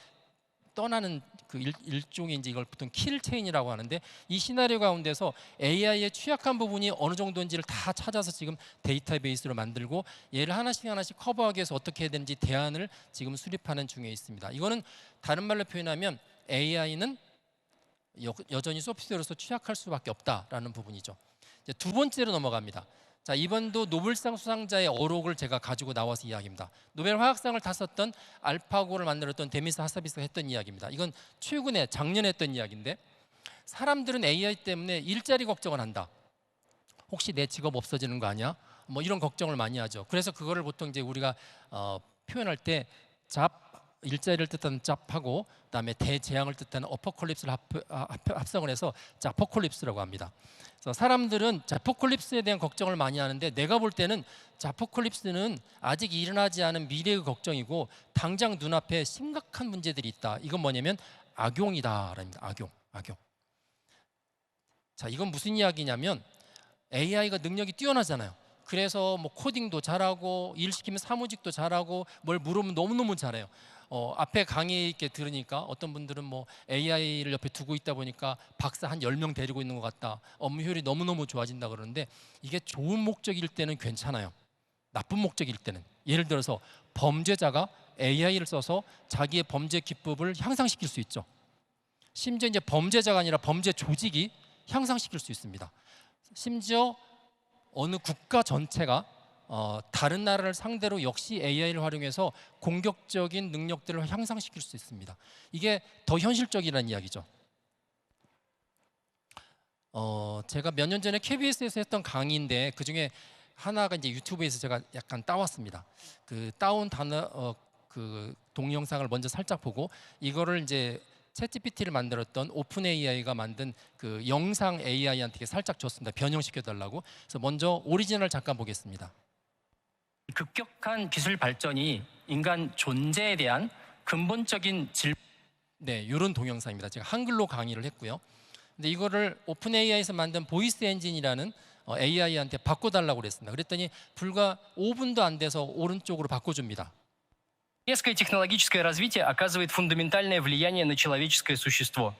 A: 떠나는 그 일종의 이제 이걸 보통 킬 체인이라고 하는데 이 시나리오 가운데서 AI의 취약한 부분이 어느 정도인지를 다 찾아서 지금 데이터베이스로 만들고 얘를 하나씩 커버하기 위해서 어떻게 해야 되는지 대안을 지금 수립하는 중에 있습니다. 이거는 다른 말로 표현하면 AI는 여전히 소프트웨어로서 취약할 수밖에 없다라는 부분이죠. 이제 두 번째로 넘어갑니다. 자, 이번도 노벨상 수상자의 어록을 제가 가지고 나와서 이야기합니다. 노벨 화학상을 탔었던 알파고를 만들었던 데미스 하사비스가 했던 이야기입니다. 이건 최근에 작년에 했던 이야기인데 사람들은 AI 때문에 일자리 걱정을 한다. 혹시 내 직업 없어지는 거 아니야? 뭐 이런 걱정을 많이 하죠. 그래서 그거를 보통 이제 우리가 표현할 때 일자리를 뜻하는 잡하고 그다음에 대재앙을 뜻하는 어퍼콜립스를 합성을 해서 자포콜립스라고 합니다. 그래서 사람들은 자포콜립스에 대한 걱정을 많이 하는데 내가 볼 때는 자포콜립스는 아직 일어나지 않은 미래의 걱정이고 당장 눈앞에 심각한 문제들이 있다. 이건 뭐냐면 악용이다랍니다. 악용. 자, 이건 무슨 이야기냐면 AI가 능력이 뛰어나잖아요. 그래서 뭐 코딩도 잘하고 일 시키면 사무직도 잘하고 뭘 물으면 너무너무 잘해요. 앞에 강의 있게 들으니까 어떤 분들은 뭐 AI를 옆에 두고 있다 보니까 박사 한 10명 데리고 있는 것 같다. 업무 효율이 너무너무 좋아진다 그러는데 이게 좋은 목적일 때는 괜찮아요. 나쁜 목적일 때는 예를 들어서 범죄자가 AI를 써서 자기의 범죄 기법을 향상시킬 수 있죠. 심지어 이제 범죄자가 아니라 범죄 조직이 향상시킬 수 있습니다. 심지어 어느 국가 전체가 다른 나라를 상대로 역시 AI를 활용해서 공격적인 능력들을 향상시킬 수 있습니다. 이게 더 현실적이라는 이야기죠. 제가 몇 년 전에 KBS에서 했던 강의인데 그 중에 하나가 이제 유튜브에서 제가 약간 따왔습니다. 그 따온 그 동영상을 먼저 살짝 보고 이거를 이제 챗GPT를 만들었던 오픈 AI가 만든 그 영상 AI한테 살짝 줬습니다. 변형시켜 달라고. 그래서 먼저 오리지널 잠깐 보겠습니다.
B: 급격한 기술 발전이 인간 존재에 대한 근본적인
A: 네, 이런 동영상입니다. 제가 한글로 강의를 했고요. 근데 이거를 오픈 AI에서 만든 보이스 엔진이라는 AI한테 바꿔달라고 그랬습니다. 그랬더니 불과 5분도 안 돼서 오른쪽으로 바꿔줍니다.
B: резкое технологическое развитие оказывает фундаментальное влияние на человеческое существо.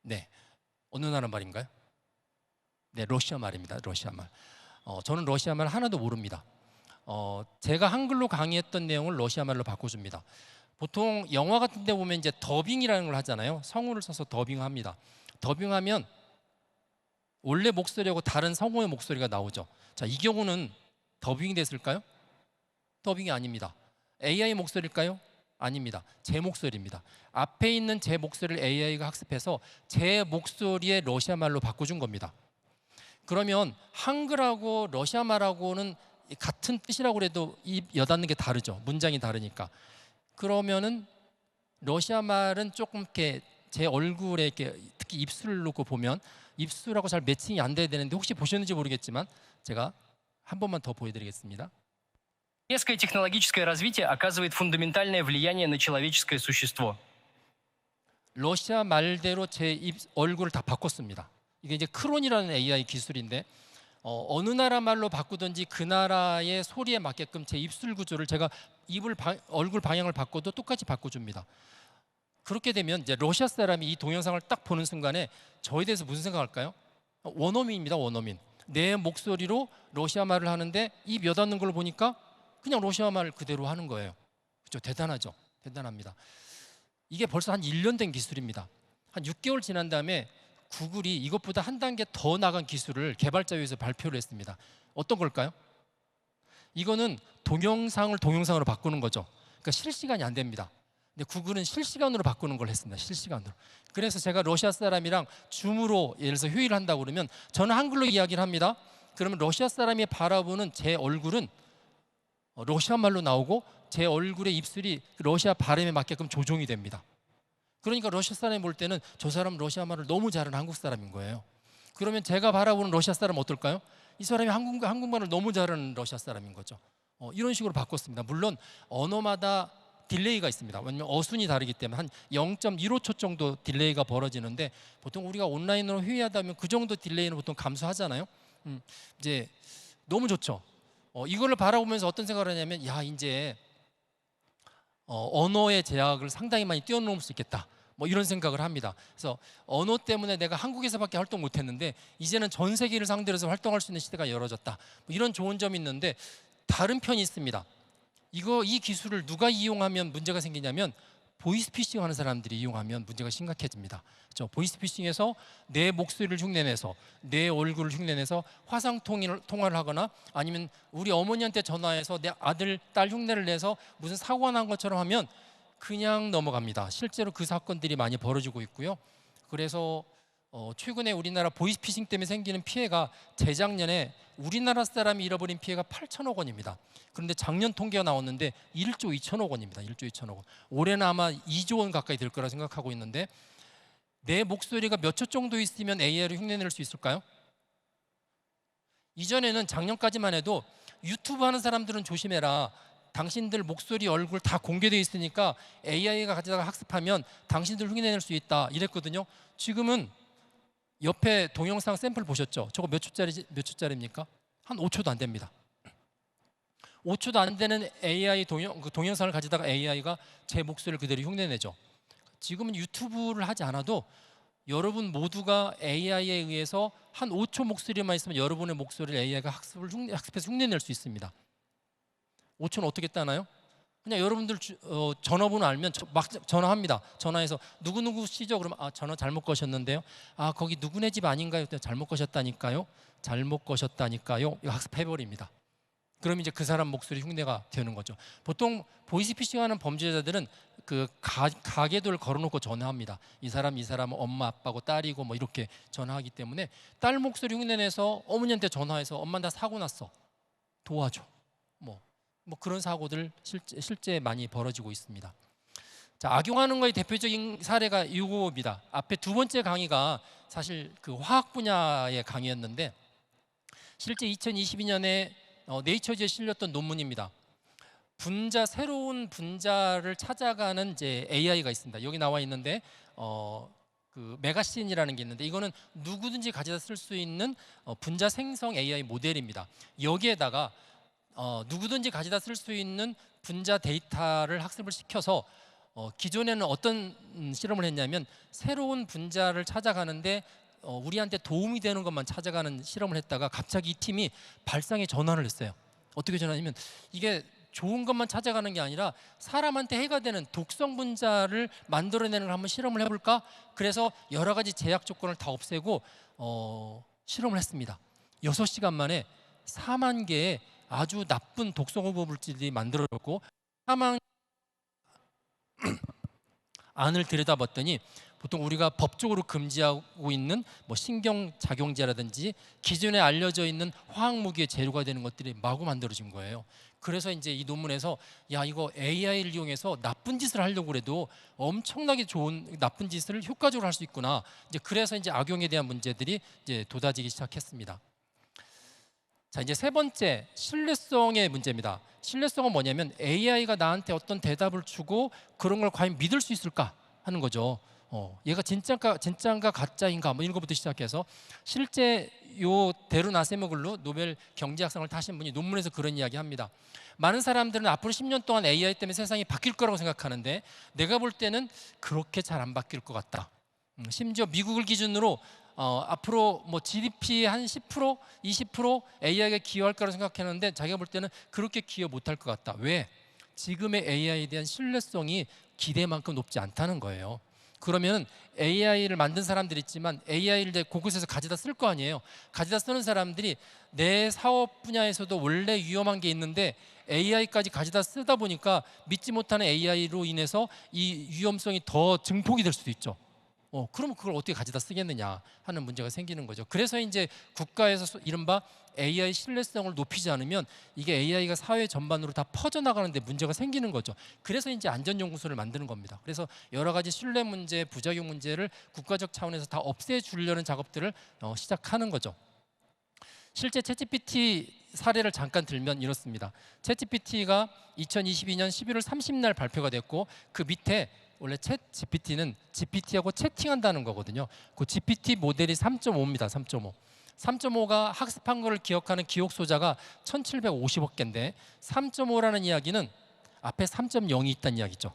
A: 네, 어느 나라 말인가요? 네, 러시아 말입니다. 러시아 말. 저는 러시아 말 하나도 모릅니다. 제가 한글로 강의했던 내용을 러시아 말로 바꿔줍니다. 보통 영화 같은 데 보면 이제 더빙이라는 걸 하잖아요. 성우를 써서 더빙합니다. 더빙하면 원래 목소리하고 다른 성우의 목소리가 나오죠. 자, 이 경우는 더빙이 됐을까요? 더빙이 아닙니다. AI 목소리일까요? 아닙니다. 제 목소리입니다. 앞에 있는 제 목소리를 AI가 학습해서 제 목소리에 러시아 말로 바꿔준 겁니다. 그러면 한글하고 러시아 말하고는 같은 뜻이라고 해도 입 여닫는 게 다르죠. 문장이 다르니까. 그러면은 러시아 말은 조금 이렇게 제 얼굴에 이렇게 특히 입술을 놓고 보면 입술하고 잘 매칭이 안 돼야 되는데 혹시 보셨는지 모르겠지만 제가 한 번만 더 보여드리겠습니다.
B: Резкое технологическое развитие оказывает фундаментальное влияние на человеческое существо.
A: 러시아 말대로 제 얼굴을 다 바꿨습니다. 이게 이제 크론이라는 AI 기술인데 어느 나라 말로 바꾸든지 그 나라의 소리에 맞게끔 제 입술 구조를 제가 얼굴 방향을 바꿔도 똑같이 바꿔줍니다. 그렇게 되면 이제 러시아 사람이 이 동영상을 딱 보는 순간에 저에 대해서 무슨 생각할까요? 원어민입니다. 원어민. 내 목소리로 러시아 말을 하는데 입 여닫는 걸 보니까 그냥 러시아 말 그대로 하는 거예요. 그렇죠? 대단하죠. 대단합니다. 이게 벌써 한 1년 된 기술입니다. 한 6개월 지난 다음에 구글이 이것보다 한 단계 더 나간 기술을 개발자회에서 발표를 했습니다. 어떤 걸까요? 이거는 동영상을 동영상으로 바꾸는 거죠. 그러니까 실시간이 안 됩니다. 근데 구글은 실시간으로 바꾸는 걸 했습니다. 실시간으로. 그래서 제가 러시아 사람이랑 줌으로 예를 들어서 회의를 한다고 그러면 저는 한글로 이야기를 합니다. 그러면 러시아 사람이 바라보는 제 얼굴은 러시아 말로 나오고 제 얼굴의 입술이 러시아 발음에 맞게끔 조종이 됩니다. 그러니까 러시아 사람이 볼 때는 저 사람 러시아 말을 너무 잘하는 한국 사람인 거예요. 그러면 제가 바라보는 러시아 사람은 어떨까요? 이 사람이 한국말을 너무 잘하는 러시아 사람인 거죠. 이런 식으로 바꿨습니다. 물론 언어마다 딜레이가 있습니다. 왜냐하면 어순이 다르기 때문에 한 0.15초 정도 딜레이가 벌어지는데 보통 우리가 온라인으로 회의하다 보면 그 정도 딜레이는 보통 감수하잖아요. 이제 너무 좋죠. 이거를 바라보면서 어떤 생각을 하냐면 야 이제 언어의 제약을 상당히 많이 뛰어넘을 수 있겠다. 뭐 이런 생각을 합니다. 그래서 언어 때문에 내가 한국에서밖에 활동 못했는데 이제는 전 세계를 상대로 해서 활동할 수 있는 시대가 열어졌다. 뭐 이런 좋은 점이 있는데 다른 편이 있습니다. 이 기술을 누가 이용하면 문제가 생기냐면 보이스피싱 하는 사람들이 이용하면 문제가 심각해집니다. 그렇죠? 보이스피싱에서 내 목소리를 흉내내서 내 얼굴을 흉내내서 화상 통화를 하거나 아니면 우리 어머니한테 전화해서 내 아들, 딸 흉내를 내서 무슨 사고가 난 것처럼 하면 그냥 넘어갑니다. 실제로 그 사건들이 많이 벌어지고 있고요. 그래서 최근에 우리나라 보이스피싱 때문에 생기는 피해가 재작년에 우리나라 사람이 잃어버린 피해가 8천억 원입니다. 그런데 작년 통계가 나왔는데 1조 2천억 원입니다. 1조 2천억 원. 올해는 아마 2조 원 가까이 될 거라 생각하고 있는데 내 목소리가 몇 초 정도 있으면 AI로 흉내낼 수 있을까요? 이전에는 작년까지만 해도 유튜브 하는 사람들은 조심해라. 당신들 목소리, 얼굴 다 공개되어 있으니까 AI가 가져다가 학습하면 당신들 흉내낼 수 있다 이랬거든요. 지금은 옆에 동영상 샘플 보셨죠? 저거 몇 초짜리입니까? 한 5초도 안 됩니다. 5초도 안 되는 AI 동영상을 가져다가 AI가 제 목소리를 그대로 흉내내죠. 지금은 유튜브를 하지 않아도 여러분 모두가 AI에 의해서 한 5초 목소리만 있으면 여러분의 목소리를 AI가 학습해서 흉내낼 수 있습니다. 5초는 어떻게 따나요? 그냥 여러분들 전화번호 알면 막 전화합니다. 전화해서 누구누구 시죠? 그러면 전화 잘못 거셨는데요. 거기 누구네 집 아닌가요? 잘못 거셨다니까요. 잘못 거셨다니까요. 이거 학습해버립니다. 그럼 이제 그 사람 목소리 흉내가 되는 거죠. 보통 보이스피싱하는 범죄자들은 그 가계도를 걸어놓고 전화합니다. 이 사람 엄마 아빠고 딸이고 뭐 이렇게 전화하기 때문에 딸 목소리 흉내내서 어머니한테 전화해서 엄마 나 사고 났어 도와줘 뭐 그런 사고들 실제 많이 벌어지고 있습니다. 자, 악용하는 거의 대표적인 사례가 이거입니다. 앞에 두 번째 강의가 사실 그 화학 분야의 강의였는데 실제 2022년에 네이처지에 실렸던 논문입니다. 새로운 분자를 찾아가는 이제 AI가 있습니다. 여기 나와 있는데 그 메가신이라는 게 있는데 이거는 누구든지 가져다 쓸 수 있는 분자 생성 AI 모델입니다. 여기에다가 누구든지 가져다 쓸 수 있는 분자 데이터를 학습을 시켜서 기존에는 어떤 실험을 했냐면 새로운 분자를 찾아가는데 우리한테 도움이 되는 것만 찾아가는 실험을 했다가 갑자기 이 팀이 발상의 전환을 했어요. 어떻게 전환하냐면 이게 좋은 것만 찾아가는 게 아니라 사람한테 해가 되는 독성 분자를 만들어내는 걸 한번 실험을 해볼까? 그래서 여러 가지 제약 조건을 다 없애고 실험을 했습니다. 6시간 만에 4만 개의 아주 나쁜 독성 호흡 물질이 만들어졌고 사망 안을 들여다봤더니 보통 우리가 법적으로 금지하고 있는 뭐 신경작용제라든지 기존에 알려져 있는 화학무기의 재료가 되는 것들이 마구 만들어진 거예요. 그래서 이제 이 논문에서 야 이거 AI를 이용해서 나쁜 짓을 하려고 해도 엄청나게 좋은 나쁜 짓을 효과적으로 할 수 있구나. 이제 그래서 이제 악용에 대한 문제들이 이제 돋아지기 시작했습니다. 자, 이제 세 번째 신뢰성의 문제입니다. 신뢰성은 뭐냐면 AI가 나한테 어떤 대답을 주고 그런 걸 과연 믿을 수 있을까 하는 거죠. 얘가 진짜인가 가짜인가 뭐 이런 것부터 시작해서 실제 요 데룬 아세모글루 노벨 경제학상을 타신 분이 논문에서 그런 이야기합니다. 많은 사람들은 앞으로 10년 동안 AI 때문에 세상이 바뀔 거라고 생각하는데 내가 볼 때는 그렇게 잘 안 바뀔 것 같다. 심지어 미국을 기준으로 앞으로 뭐 GDP 한 10%, 20% AI가 기여할 거라고 생각했는데 자기가 볼 때는 그렇게 기여 못할 것 같다. 왜? 지금의 AI에 대한 신뢰성이 기대만큼 높지 않다는 거예요. 그러면 AI를 만든 사람들이 있지만 AI를 이제 곳곳에서 가져다 쓸 거 아니에요. 가져다 쓰는 사람들이 내 사업 분야에서도 원래 위험한 게 있는데 AI까지 가져다 쓰다 보니까 믿지 못하는 AI로 인해서 이 위험성이 더 증폭이 될 수도 있죠. 그러면 그걸 어떻게 가져다 쓰겠느냐 하는 문제가 생기는 거죠. 그래서 이제 국가에서 이른바 AI 신뢰성을 높이지 않으면 이게 AI가 사회 전반으로 다 퍼져나가는데 문제가 생기는 거죠. 그래서 이제 안전연구소를 만드는 겁니다. 그래서 여러 가지 신뢰 문제, 부작용 문제를 국가적 차원에서 다 없애주려는 작업들을 시작하는 거죠. 실제 챗GPT 사례를 잠깐 들면 이렇습니다. 챗GPT가 2022년 11월 30날 발표가 됐고 그 밑에 원래 챗 GPT는 GPT하고 채팅한다는 거거든요. 그 GPT 모델이 3.5입니다. 3.5. 3.5가 학습한 거를 기억하는 기억 소자가 1750억 개인데 3.5라는 이야기는 앞에 3.0이 있다는 이야기죠.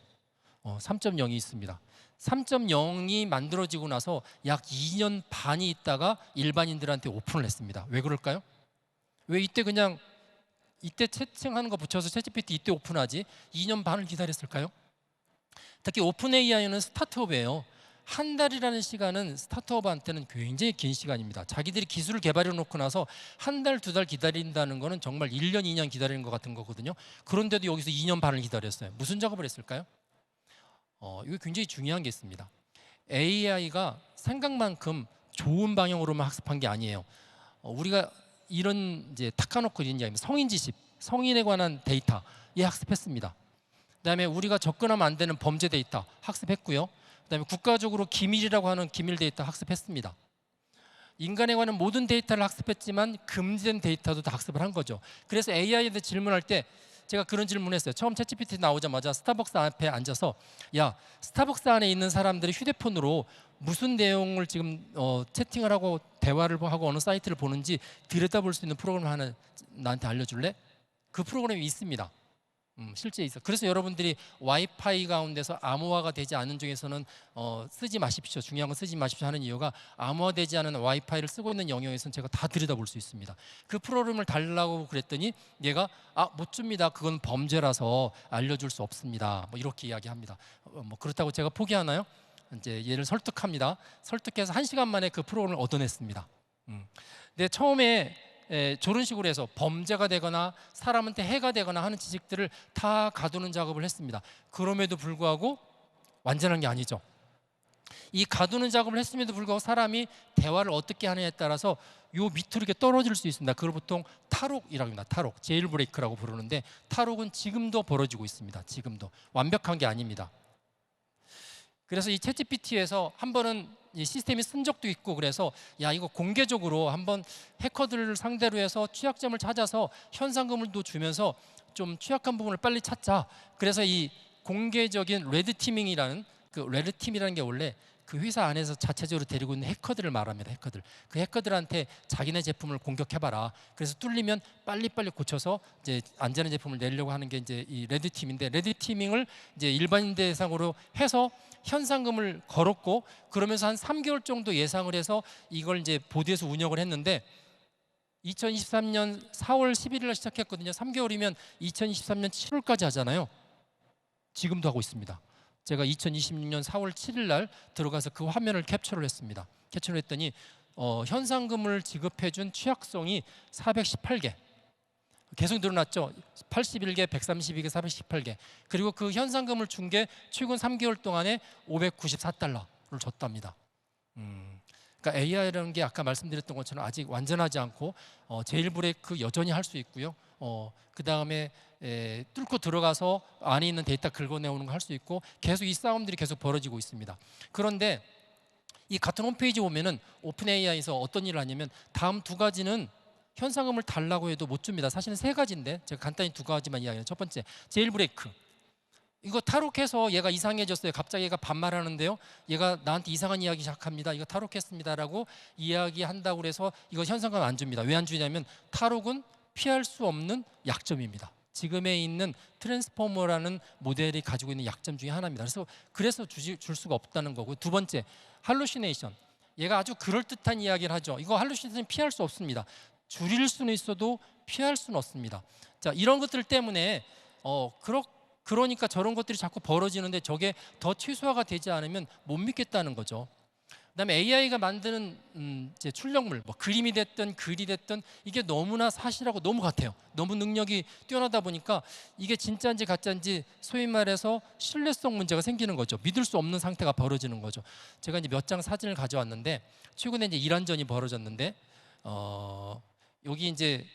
A: 3.0이 있습니다. 3.0이 만들어지고 나서 약 2년 반이 있다가 일반인들한테 오픈을 했습니다. 왜 그럴까요? 왜 이때 채팅하는 거 붙여서 챗GPT 이때 오픈하지 2년 반을 기다렸을까요? 특히 오픈 AI는 스타트업이에요. 한 달이라는 시간은 스타트업한테는 굉장히 긴 시간입니다. 자기들이 기술을 개발해 놓고 나서 한 달, 두 달 기다린다는 거는 정말 1년, 2년 기다리는 것 같은 거거든요. 그런데도 여기서 2년 반을 기다렸어요. 무슨 작업을 했을까요? 이거 굉장히 중요한 게 있습니다. AI가 생각만큼 좋은 방향으로만 학습한 게 아니에요. 우리가 이런 이제 탁아놓고 있는 이야기입니다. 성인 지식, 성인에 관한 데이터 예 학습했습니다. 그다음에 우리가 접근하면 안 되는 범죄 데이터 학습했고요. 그다음에 국가적으로 기밀이라고 하는 기밀 데이터 학습했습니다. 인간에 관한 모든 데이터를 학습했지만 금지된 데이터도 다 학습을 한 거죠. 그래서 AI에 대해 질문할 때 제가 그런 질문했어요. 처음 챗GPT 나오자마자 스타벅스 앞에 앉아서 야, 스타벅스 안에 있는 사람들이 휴대폰으로 무슨 내용을 지금 채팅을 하고 대화를 하고 어느 사이트를 보는지 들여다볼 수 있는 프로그램 하나 나한테 알려줄래? 그 프로그램이 있습니다. 실제 있어. 그래서 여러분들이 와이파이 가운데서 암호화가 되지 않은 중에서는 쓰지 마십시오. 중요한 건 쓰지 마십시오 하는 이유가 암호화되지 않은 와이파이를 쓰고 있는 영역에서는 제가 다 들여다볼 수 있습니다. 그 프로그램을 달라고 그랬더니 얘가 못 줍니다. 그건 범죄라서 알려줄 수 없습니다. 뭐 이렇게 이야기합니다. 뭐 그렇다고 제가 포기하나요? 이제 얘를 설득합니다. 설득해서 1시간 만에 그 프로그램을 얻어냈습니다. 근데 처음에 저런 식으로 해서 범죄가 되거나 사람한테 해가 되거나 하는 지식들을 다 가두는 작업을 했습니다. 그럼에도 불구하고 완전한 게 아니죠. 이 가두는 작업을 했음에도 불구하고 사람이 대화를 어떻게 하느냐에 따라서 요 밑으로 이렇게 떨어질 수 있습니다. 그걸 보통 탈옥이라고 합니다. 탈옥, 제일 브레이크라고 부르는데 탈옥은 지금도 벌어지고 있습니다. 지금도 완벽한 게 아닙니다. 그래서 이 챗GPT에서 한 번은 이 시스템이 쓴 적도 있고 그래서 야 이거 공개적으로 한번 해커들을 상대로 해서 취약점을 찾아서 현상금을도 주면서 좀 취약한 부분을 빨리 찾자. 그래서 이 공개적인 레드티밍이라는 그 레드팀이라는 게 원래 그 회사 안에서 자체적으로 데리고 있는 해커들을 말합니다. 해커들. 그 해커들한테 자기네 제품을 공격해봐라. 그래서 뚫리면 빨리빨리 고쳐서 이제 안전한 제품을 내려고 하는 게 이제 이 레드팀인데 레드티밍을 이제 일반인 대상으로 해서 현상금을 걸었고 그러면서 한 3개월 정도 예상을 해서 이걸 이제 보드에서 운영을 했는데 2023년 4월 11일 날 시작했거든요. 3개월이면 2023년 7월까지 하잖아요. 지금도 하고 있습니다. 제가 2026년 4월 7일 날 들어가서 그 화면을 캡처를 했습니다. 캡처를 했더니 현상금을 지급해준 취약성이 418개 계속 늘어났죠. 81개, 132개, 418개. 그리고 그 현상금을 준 게 최근 3개월 동안에 594달러를 줬답니다. 그러니까 AI라는 게 아까 말씀드렸던 것처럼 아직 완전하지 않고 제일 브레이크 여전히 할 수 있고요. 그 다음에 뚫고 들어가서 안에 있는 데이터 긁어내오는 거 할 수 있고 계속 이 싸움들이 계속 벌어지고 있습니다. 그런데 이 같은 홈페이지 보면은 오픈 AI에서 어떤 일을 하냐면 다음 두 가지는 현상금을 달라고 해도 못 줍니다. 사실은 세 가지인데 제가 간단히 두 가지만 이야기해요. 첫 번째, 제일 브레이크. 이거 탈옥해서 얘가 이상해졌어요. 갑자기 얘가 반말하는데요. 얘가 나한테 이상한 이야기 시작합니다. 이거 탈옥했습니다라고 이야기한다고 그래서 이거 현상금 안 줍니다. 왜 안 주냐면 탈옥은 피할 수 없는 약점입니다. 지금에 있는 트랜스포머라는 모델이 가지고 있는 약점 중에 하나입니다. 그래서 줄 수가 없다는 거고 두 번째, 할루시네이션. 얘가 아주 그럴듯한 이야기를 하죠. 이거 할루시네이션 피할 수 없습니다. 줄일 수는 있어도 피할 수는 없습니다. 자, 이런 것들 때문에 그러니까 저런 것들이 자꾸 벌어지는데 저게 더 최소화가 되지 않으면 못 믿겠다는 거죠. 그다음에 AI가 만드는 이제 출력물, 뭐 그림이 됐든 글이 됐든 이게 너무나 사실하고 너무 같아요. 너무 능력이 뛰어나다 보니까 이게 진짜인지 가짜인지 소위 말해서 신뢰성 문제가 생기는 거죠. 믿을 수 없는 상태가 벌어지는 거죠. 제가 이제 몇 장 사진을 가져왔는데 최근에 이제 이란전이 벌어졌는데 여기 이제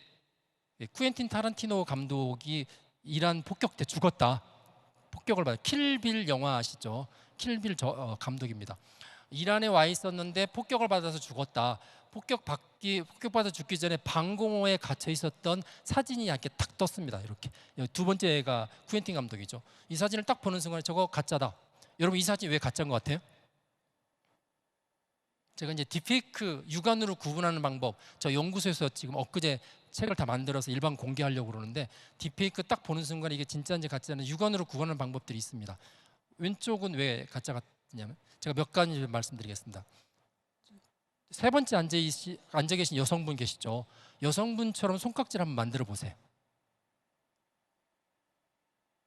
A: 쿠엔틴 타란티노 감독이 이란 폭격때 죽었다. 폭격을 받아. 킬빌 영화 아시죠? 킬빌 감독입니다. 이란에 와 있었는데 폭격을 받아서 죽었다. 폭격받아 죽기 전에 방공호에 갇혀 있었던 사진이 이렇게 탁 떴습니다. 이렇게 두 번째가 쿠엔틴 감독이죠. 이 사진을 딱 보는 순간 저거 가짜다. 여러분 이 사진 왜 가짜인 것 같아요? 제가 이제 딥페이크 육안으로 구분하는 방법 저 연구소에서 지금 엊그제 책을 다 만들어서 일반 공개하려고 그러는데 딥페이크 딱 보는 순간 이게 진짜인지 가짜인지 육안으로 구분하는 방법들이 있습니다. 왼쪽은 왜 가짜 같냐면 제가 몇 가지 말씀드리겠습니다. 세 번째 앉아 계신 여성분 계시죠? 여성분처럼 손깍지를 한번 만들어 보세요.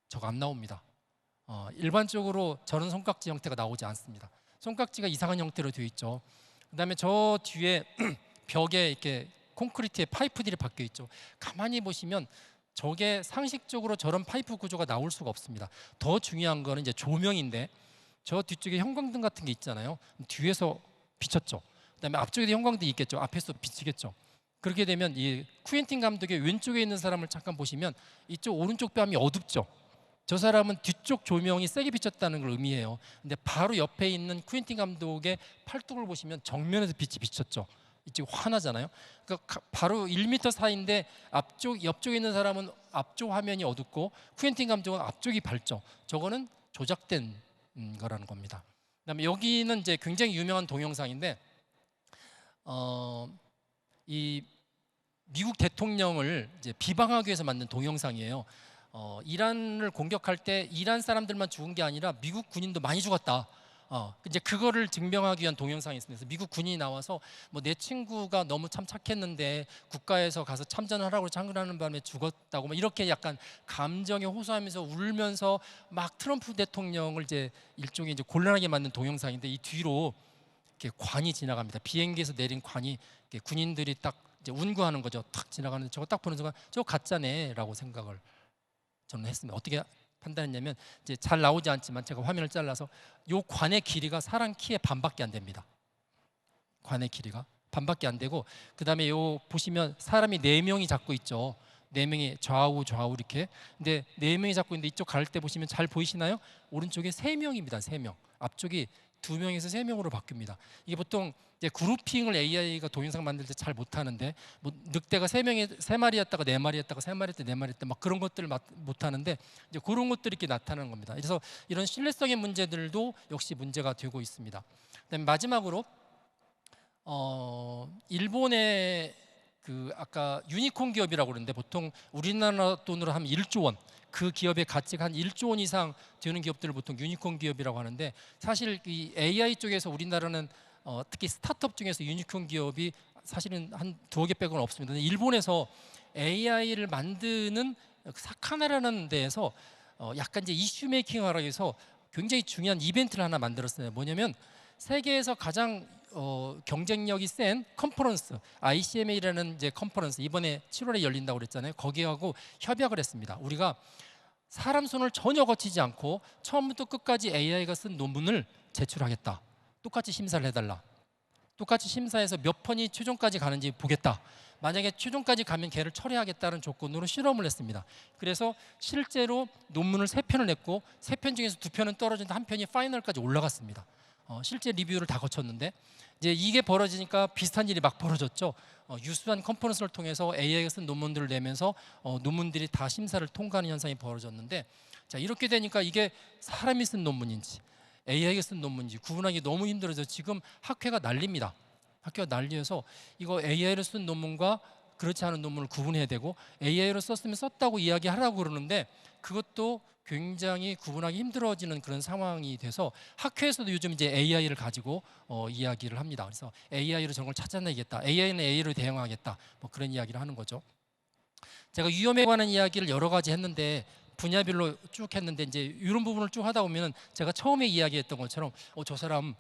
A: 저거 안 나옵니다. 일반적으로 저런 손깍지 형태가 나오지 않습니다. 손깍지가 이상한 형태로 되어 있죠. 그다음에 저 뒤에 벽에 이렇게 콘크리트에 파이프들이 박혀 있죠. 가만히 보시면 저게 상식적으로 저런 파이프 구조가 나올 수가 없습니다. 더 중요한 거는 이제 조명인데 저 뒤쪽에 형광등 같은 게 있잖아요. 뒤에서 비쳤죠. 그다음에 앞쪽에도 형광등이 있겠죠. 앞에서 비치겠죠. 그렇게 되면 이 쿠엔틴 감독의 왼쪽에 있는 사람을 잠깐 보시면 이쪽 오른쪽 뺨이 어둡죠. 저 사람은 뒤쪽 조명이 세게 비쳤다는 걸 의미해요. 근데 바로 옆에 있는 쿠엔틴 감독의 팔뚝을 보시면 정면에서 빛이 비쳤죠. 이쪽 환하잖아요. 그러니까 바로 1m 사이인데 옆쪽에 있는 사람은 앞쪽 화면이 어둡고 쿠엔틴 감독은 앞쪽이 밝죠. 저거는 조작된 거라는 겁니다. 그다음에 여기는 이제 굉장히 유명한 동영상인데 이 미국 대통령을 이제 비방하기 위해서 만든 동영상이에요. 이란을 공격할 때 이란 사람들만 죽은 게 아니라 미국 군인도 많이 죽었다. 이제 그거를 증명하기 위한 동영상이 있습니다. 그래서 미국 군인이 나와서 뭐 내 친구가 너무 참 착했는데 국가에서 가서 참전하라고 참전하는 바람에 죽었다고 뭐 이렇게 약간 감정에 호소하면서 울면서 막 트럼프 대통령을 이제 일종의 이제 곤란하게 만든 동영상인데 이 뒤로 이렇게 관이 지나갑니다. 비행기에서 내린 관이 이렇게 군인들이 딱 이제 운구하는 거죠. 탁 지나가는데 저거 딱 보는 순간 저거 가짜네라고 생각을 저는 했습니다. 어떻게 판단했냐면 이제 잘 나오지 않지만 제가 화면을 잘라서 요 관의 길이가 사람 키의 반밖에 안 됩니다. 관의 길이가 반밖에 안 되고 그다음에 요 보시면 사람이 4명이 잡고 있죠. 4명이 좌우 이렇게. 근데 4명이 잡고 있는데 이쪽 갈 때 보시면 잘 보이시나요? 오른쪽에 3명입니다. 3명. 앞쪽이 2명에서 3명으로 바뀝니다. 이게 보통 이제 그룹핑을 AI가 동영상 만들 때 잘 못하는데 뭐 늑대가 3마리였다가 4마리였다가 3마리였다 4마리였다 막 그런 것들을 못하는데 이제 그런 것들이 이렇게 나타나는 겁니다. 그래서 이런 신뢰성의 문제들도 역시 문제가 되고 있습니다. 그다음에 마지막으로 일본의 그 아까 유니콘 기업이라고 그러는데 보통 우리나라 돈으로 하면 1조 원, 그 기업의 가치가 한 1조 원 이상 되는 기업들을 보통 유니콘 기업이라고 하는데 사실 이 AI 쪽에서 우리나라는 특히 스타트업 중에서 유니콘 기업이 사실은 한 2개 빼고는 없습니다. 근데 일본에서 AI를 만드는 사카나라는 데에서 약간 이제 이슈 메이킹을 하기 위해서 굉장히 중요한 이벤트를 하나 만들었어요. 뭐냐면 세계에서 가장 경쟁력이 센 컨퍼런스 ICMA라는 이제 컨퍼런스 이번에 7월에 열린다고 그랬잖아요. 거기하고 협약을 했습니다. 우리가 사람 손을 전혀 거치지 않고 처음부터 끝까지 AI가 쓴 논문을 제출하겠다. 똑같이 심사를 해달라. 똑같이 심사해서 몇 편이 최종까지 가는지 보겠다. 만약에 최종까지 가면 걔를 철회하겠다는 조건으로 실험을 했습니다. 그래서 실제로 논문을 3편을 냈고 3편 중에서 2편은 떨어졌는데 1편이 파이널까지 올라갔습니다. 실제 리뷰를 다 거쳤는데 이제 이게 벌어지니까 비슷한 일이 막 벌어졌죠. 유수한 컨퍼런스를 통해서 AI가 쓴 논문들을 내면서 논문들이 다 심사를 통과하는 현상이 벌어졌는데 자 이렇게 되니까 이게 사람이 쓴 논문인지 AI가 쓴 논문인지 구분하기 너무 힘들어서 지금 학회가 난립니다. 학회가 난리여서 이거 AI로 쓴 논문과 그렇지 않은 논문을 구분해야 되고 AI로 썼으면 썼다고 이야기하라고 그러는데 그것도 굉장히 구분하기 힘들어지는 그런 상황이 돼서 학회에서도 요즘 이제 AI를 가지고 이야기를 합니다. 그래서 AI로 저런 걸 찾아내겠다. AI는 AI로 대응하겠다. 뭐 그런 이야기를 하는 거죠. 제가 위험에 관한 이야기를 여러 가지 했는데 분야별로 쭉 했는데 이제 이런 부분을 쭉 하다 보면 제가 처음에 이야기했던 것처럼 저 사람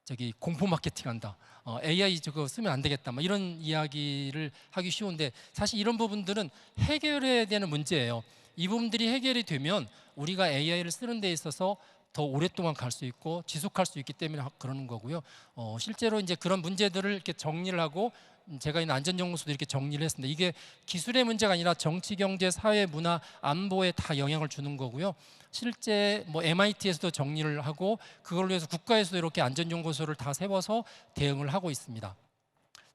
A: 저기 공포 마케팅한다. AI 저거 쓰면 안 되겠다. 막 이런 이야기를 하기 쉬운데 사실 이런 부분들은 해결해야 되는 문제예요. 이 부분들이 해결이 되면 우리가 AI를 쓰는 데 있어서 더 오랫동안 갈 수 있고 지속할 수 있기 때문에 그러는 거고요. 실제로 이제 그런 문제들을 이렇게 정리를 하고 제가 있는 안전연구소도 이렇게 정리를 했습니다. 이게 기술의 문제가 아니라 정치, 경제, 사회, 문화, 안보에 다 영향을 주는 거고요. 실제 뭐 MIT에서도 정리를 하고 그걸 위해서 국가에서도 이렇게 안전연구소를 다 세워서 대응을 하고 있습니다.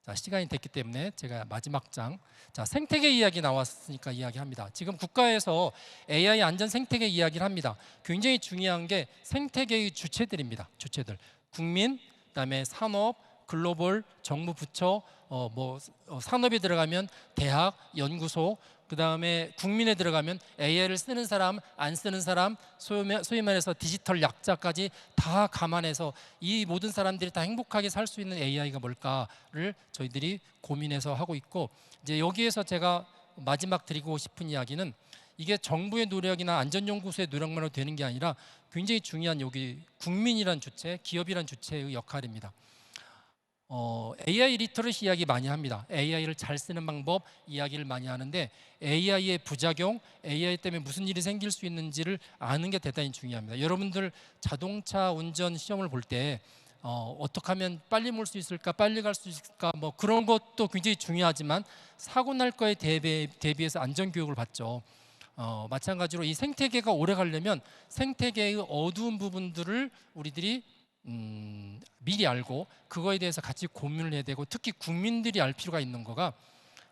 A: 자, 시간이 됐기 때문에 제가 마지막 장, 자 생태계 이야기 나왔으니까 이야기합니다. 지금 국가에서 AI 안전 생태계 이야기를 합니다. 굉장히 중요한 게 생태계의 주체들입니다. 주체들, 국민, 그다음에 산업, 글로벌, 정부 부처, 산업에 들어가면 대학, 연구소, 그 다음에 국민에 들어가면 AI를 쓰는 사람, 안 쓰는 사람, 소위 말해서 디지털 약자까지 다 감안해서 이 모든 사람들이 다 행복하게 살 수 있는 AI가 뭘까를 저희들이 고민해서 하고 있고 이제 여기에서 제가 마지막 드리고 싶은 이야기는 이게 정부의 노력이나 안전연구소의 노력만으로 되는 게 아니라 굉장히 중요한 여기 국민이란 주체, 기업이란 주체의 역할입니다. AI 리터러시 이야기 많이 합니다. AI를 잘 쓰는 방법 이야기를 많이 하는데 AI의 부작용, AI 때문에 무슨 일이 생길 수 있는지를 아는 게 대단히 중요합니다. 여러분들 자동차 운전 시험을 볼 때 어떻게 하면 빨리 몰 수 있을까, 빨리 갈 수 있을까, 뭐 그런 것도 굉장히 중요하지만 사고 날 거에 대비해서 안전 교육을 받죠. 마찬가지로 이 생태계가 오래 가려면 생태계의 어두운 부분들을 우리들이 미리 알고 그거에 대해서 같이 고민을 해야 되고, 특히 국민들이 알 필요가 있는 거가,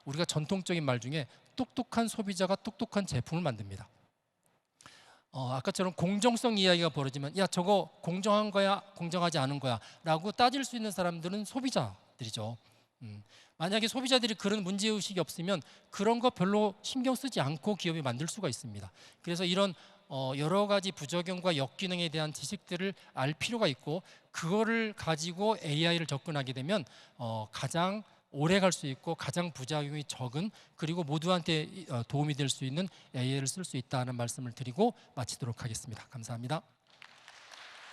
A: 우리가 전통적인 말 중에 똑똑한 소비자가 똑똑한 제품을 만듭니다. 아까처럼 공정성 이야기가 벌어지면 야 저거 공정한 거야 공정하지 않은 거야 라고 따질 수 있는 사람들은 소비자들이죠. 만약에 소비자들이 그런 문제의식이 없으면 그런 거 별로 신경 쓰지 않고 기업이 만들 수가 있습니다. 그래서 이런 여러 가지 부작용과 역기능에 대한 지식들을 알 필요가 있고, 그거를 가지고 AI를 접근하게 되면 가장 오래 갈 수 있고 가장 부작용이 적은, 그리고 모두한테 도움이 될 수 있는 AI를 쓸 수 있다는 말씀을 드리고 마치도록 하겠습니다. 감사합니다.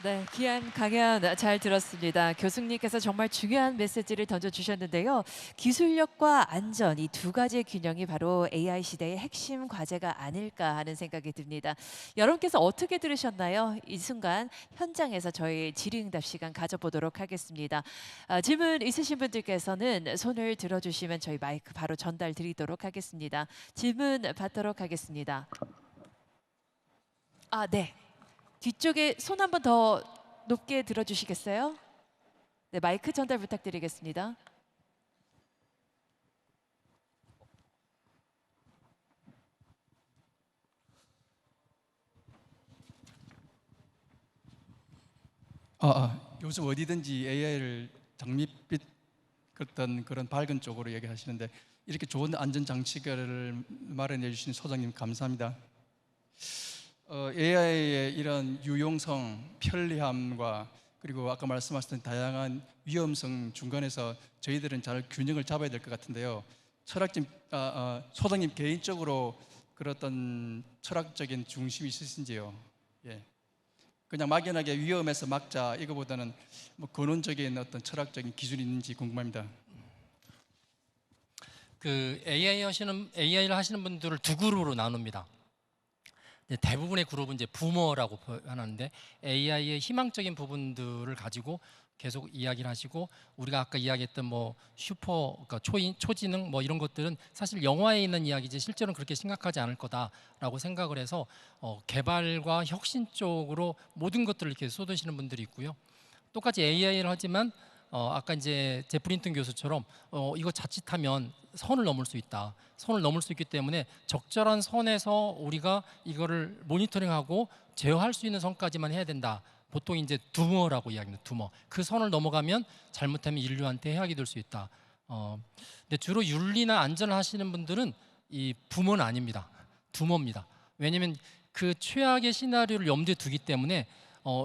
C: 네, 귀한 강연 잘 들었습니다. 교수님께서 정말 중요한 메시지를 던져주셨는데요. 기술력과 안전, 이 두 가지의 균형이 바로 AI 시대의 핵심 과제가 아닐까 하는 생각이 듭니다. 여러분께서 어떻게 들으셨나요? 이 순간 현장에서 저희 질의응답 시간 가져보도록 하겠습니다. 질문 있으신 분들께서는 손을 들어주시면 저희 마이크 바로 전달 드리도록 하겠습니다. 질문 받도록 하겠습니다. 네. 뒤쪽에 손 한 번 더 높게 들어주시겠어요? 네, 마이크 전달 부탁드리겠습니다.
D: 요즘 어디든지 AI를 장밋빛 어떤 그런 밝은 쪽으로 얘기하시는데, 이렇게 좋은 안전 장치를 마련해 주신 소장님 감사합니다. AI의 이런 유용성, 편리함과 그리고 아까 말씀하셨던 다양한 위험성 중간에서 저희들은 잘 균형을 잡아야 될 것 같은데요. 소장님 개인적으로 그런 어떤 철학적인 중심이 있으신지요? 예. 그냥 막연하게 위험해서 막자 이거보다는 뭐 근원적인 어떤 철학적인 기준이 있는지 궁금합니다.
A: 그 AI를 하시는 분들을 두 그룹으로 나눕니다. 대부분의 그룹은 이제 부머라고 하는데, AI의 희망적인 부분들을 가지고 계속 이야기를 하시고, 우리가 아까 이야기했던 뭐 그러니까 초지능 뭐 이런 것들은 사실 영화에 있는 이야기지 실제로는 그렇게 심각하지 않을 거다라고 생각을 해서 개발과 혁신 쪽으로 모든 것들을 이렇게 쏟으시는 분들이 있고요. 똑같이 AI를 하지만 아까 이제 제프린턴 교수처럼 이거 자칫하면 선을 넘을 수 있다. 선을 넘을 수 있기 때문에 적절한 선에서 우리가 이거를 모니터링하고 제어할 수 있는 선까지만 해야 된다. 보통 이제 두머라고 이야기합니다. 두머. 그 선을 넘어가면 잘못하면 인류한테 해악이 될 수 있다. 근데 주로 윤리나 안전을 하시는 분들은 이 부머는 아닙니다. 두머입니다. 왜냐하면 그 최악의 시나리오를 염두에 두기 때문에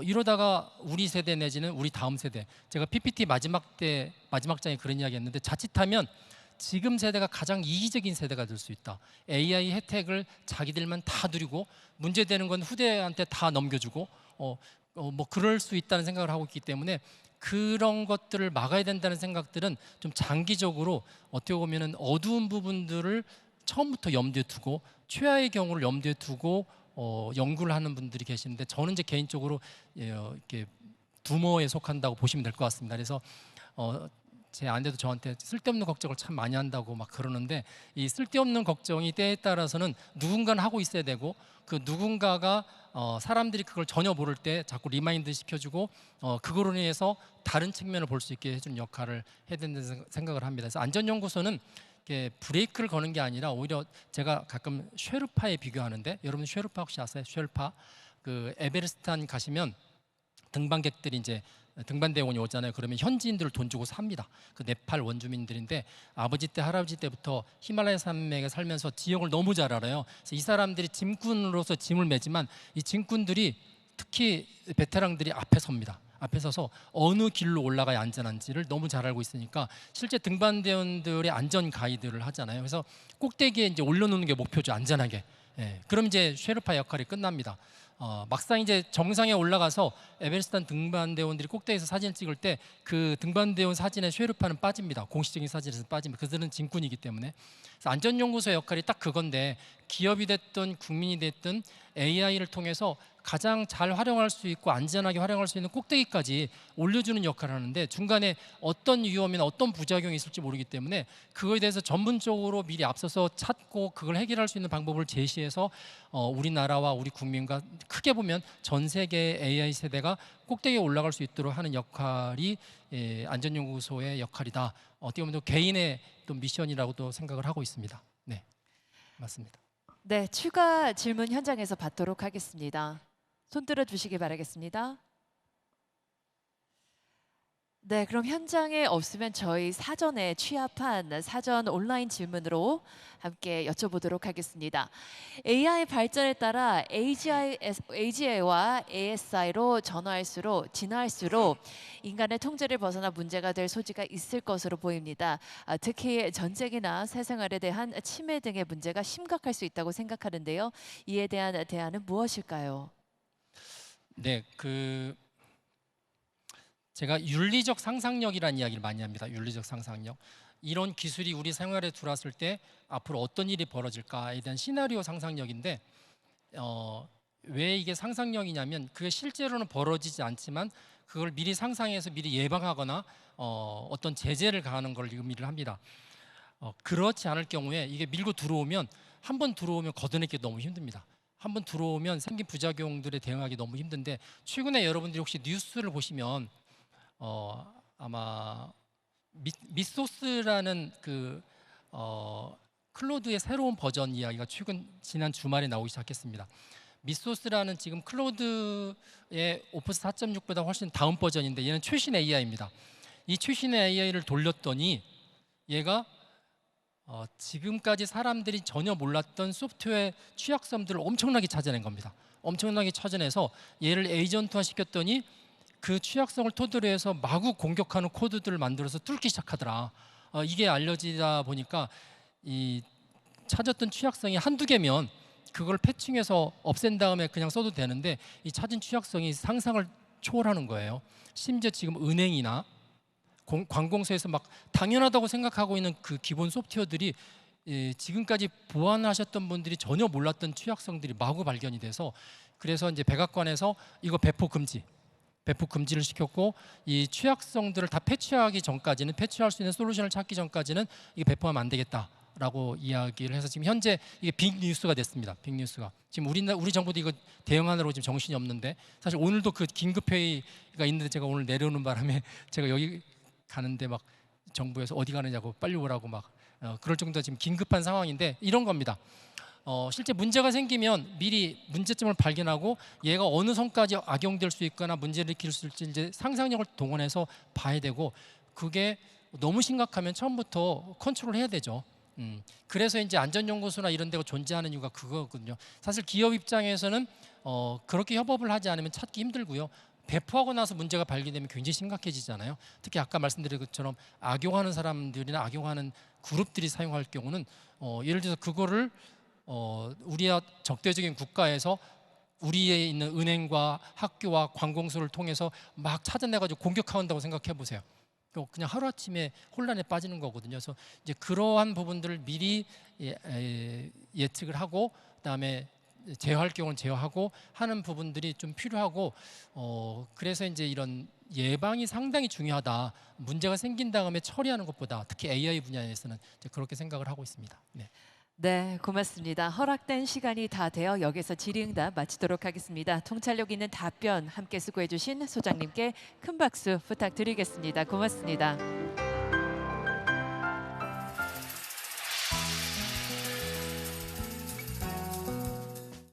A: 이러다가 우리 세대 내지는 우리 다음 세대, 제가 PPT 마지막 장에 그런 이야기 했는데, 자칫하면 지금 세대가 가장 이기적인 세대가 될 수 있다. AI 혜택을 자기들만 다 누리고 문제되는 건 후대한테 다 넘겨주고 뭐 그럴 수 있다는 생각을 하고 있기 때문에, 그런 것들을 막아야 된다는 생각들은 좀 장기적으로 어떻게 보면은 어두운 부분들을 처음부터 염두에 두고 최하의 경우를 염두에 두고 연구를 하는 분들이 계시는데, 저는 이제 개인적으로 이렇게 두머에 속한다고 보시면 될 것 같습니다. 그래서 제 아내도 저한테 쓸데없는 걱정을 참 많이 한다고 막 그러는데, 이 쓸데없는 걱정이 때에 따라서는 누군가는 하고 있어야 되고, 그 누군가가 사람들이 그걸 전혀 모를 때 자꾸 리마인드 시켜주고 그거로 인해서 다른 측면을 볼 수 있게 해주는 역할을 해야 된다는 생각을 합니다. 그래서 안전연구소는 이렇게 브레이크를 거는 게 아니라 오히려 제가 가끔 쉐르파에 비교하는데, 여러분 쉐르파 혹시 아세요? 쉐르파 그 에베레스트산 가시면 등반객들이 이제 등반대원이 오잖아요. 그러면 현지인들을 돈 주고 삽니다. 그 네팔 원주민들인데, 아버지 때 할아버지 때부터 히말라야 산맥에 살면서 지형을 너무 잘 알아요. 그래서 이 사람들이 짐꾼으로서 짐을 매지만 이 짐꾼들이 특히 베테랑들이 앞에 섭니다. 앞에 서서 어느 길로 올라가야 안전한지를 너무 잘 알고 있으니까 실제 등반대원들의 안전 가이드를 하잖아요. 그래서 꼭대기에 이제 올려놓는 게 목표죠. 안전하게. 예, 그럼 이제 쉐르파 역할이 끝납니다. 막상 이제 정상에 올라가서 에베레스트산 등반대원들이 꼭대기에서 사진을 찍을 때 그 등반대원 사진에 쉐르파는 빠집니다. 공식적인 사진에서 빠집니다. 그들은 짐꾼이기 때문에. 그래서 안전연구소의 역할이 딱 그건데, 기업이 됐든 국민이 됐든 AI를 통해서 가장 잘 활용할 수 있고 안전하게 활용할 수 있는 꼭대기까지 올려주는 역할을 하는데 중간에 어떤 위험이나 어떤 부작용이 있을지 모르기 때문에 그거에 대해서 전문적으로 미리 앞서서 찾고 그걸 해결할 수 있는 방법을 제시해서 우리나라와 우리 국민과 크게 보면 전 세계 AI 세대가 꼭대기에 올라갈 수 있도록 하는 역할이 안전연구소의 역할이다. 어떻게 보면 또 개인의 또 미션이라고도 생각을 하고 있습니다. 네, 맞습니다.
C: 네, 추가 질문 현장에서 받도록 하겠습니다. 손 들어 주시기 바라겠습니다. 네, 그럼 현장에 없으면 저희 사전에 취합한 사전 온라인 질문으로 함께 여쭤보도록 하겠습니다. AI 발전에 따라 AGI와 ASI로 진화할수록 인간의 통제를 벗어나 문제가 될 소지가 있을 것으로 보입니다. 특히 전쟁이나 사생활에 대한 침해 등의 문제가 심각할 수 있다고 생각하는데요. 이에 대한 대안은 무엇일까요?
A: 네, 제가 윤리적 상상력이라는 이야기를 많이 합니다. 윤리적 상상력. 이런 기술이 우리 생활에 들어왔을 때 앞으로 어떤 일이 벌어질까에 대한 시나리오 상상력인데 왜 이게 상상력이냐면 그게 실제로는 벌어지지 않지만 그걸 미리 상상해서 미리 예방하거나 어떤 제재를 가하는 걸 의미를 합니다. 그렇지 않을 경우에 이게 밀고 들어오면 한 번 들어오면 걷어내기 너무 힘듭니다. 한 번 들어오면 생긴 부작용들에 대응하기 너무 힘든데 최근에 여러분들이 혹시 뉴스를 보시면 아마 미소스라는 클로드의 새로운 버전 이야기가 지난 주말에 나오기 시작했습니다. 미소스라는 지금 클로드의 오프스 4.6보다 훨씬 다음 버전인데 얘는 최신 AI입니다. 이 최신 AI를 돌렸더니 얘가 지금까지 사람들이 전혀 몰랐던 소프트웨어 취약점들을 엄청나게 찾아낸 겁니다. 엄청나게 찾아내서 얘를 에이전트화 시켰더니 그 취약성을 토대로 해서 마구 공격하는 코드들을 만들어서 뚫기 시작하더라. 이게 알려지다 보니까 이 찾았던 취약성이 한두 개면 그걸 패칭해서 없앤 다음에 그냥 써도 되는데 이 찾은 취약성이 상상을 초월하는 거예요. 심지어 지금 은행이나 관공서에서 막 당연하다고 생각하고 있는 그 기본 소프트웨어들이 지금까지 보완하셨던 분들이 전혀 몰랐던 취약성들이 마구 발견이 돼서 그래서 이제 백악관에서 이거 배포 금지를 시켰고 이 취약성들을 다 패치하기 전까지는 패치할 수 있는 솔루션을 찾기 전까지는 이게 배포하면 안 되겠다라고 이야기를 해서 지금 현재 이게 빅뉴스가 됐습니다. 빅뉴스가 지금 우리 정부도 이거 대응하느라고 지금 정신이 없는데 사실 오늘도 그 긴급 회의가 있는데 제가 오늘 내려오는 바람에 제가 여기 가는데 막 정부에서 어디 가느냐고 빨리 오라고 막 그럴 정도 지금 긴급한 상황인데 이런 겁니다. 실제 문제가 생기면 미리 문제점을 발견하고 얘가 어느 선까지 악용될 수 있거나 문제를 일으킬 수 있을지 이제 상상력을 동원해서 봐야 되고 그게 너무 심각하면 처음부터 컨트롤해야 되죠. 그래서 이제 안전연구소나 이런 데가 존재하는 이유가 그거거든요. 사실 기업 입장에서는 그렇게 협업을 하지 않으면 찾기 힘들고요. 배포하고 나서 문제가 발견되면 굉장히 심각해지잖아요. 특히 아까 말씀드린 것처럼 악용하는 사람들이나 악용하는 그룹들이 사용할 경우는 예를 들어서 그거를 우리와 적대적인 국가에서 우리에 있는 은행과 학교와 관공서를 통해서 막 찾아내가지고 공격한다고 생각해 보세요. 그냥 하루아침에 혼란에 빠지는 거거든요. 그래서 이제 그러한 부분들을 미리 예측을 하고 그다음에 제어할 경우는 제어하고 하는 부분들이 좀 필요하고 그래서 이제 이런 예방이 상당히 중요하다. 문제가 생긴 다음에 처리하는 것보다 특히 AI 분야에서는 이제 그렇게 생각을 하고 있습니다. 네.
C: 네, 고맙습니다. 허락된 시간이 다 되어 여기서 질의응답 마치도록 하겠습니다. 통찰력 있는 답변 함께 수고해 주신 소장님께 큰 박수 부탁드리겠습니다. 고맙습니다.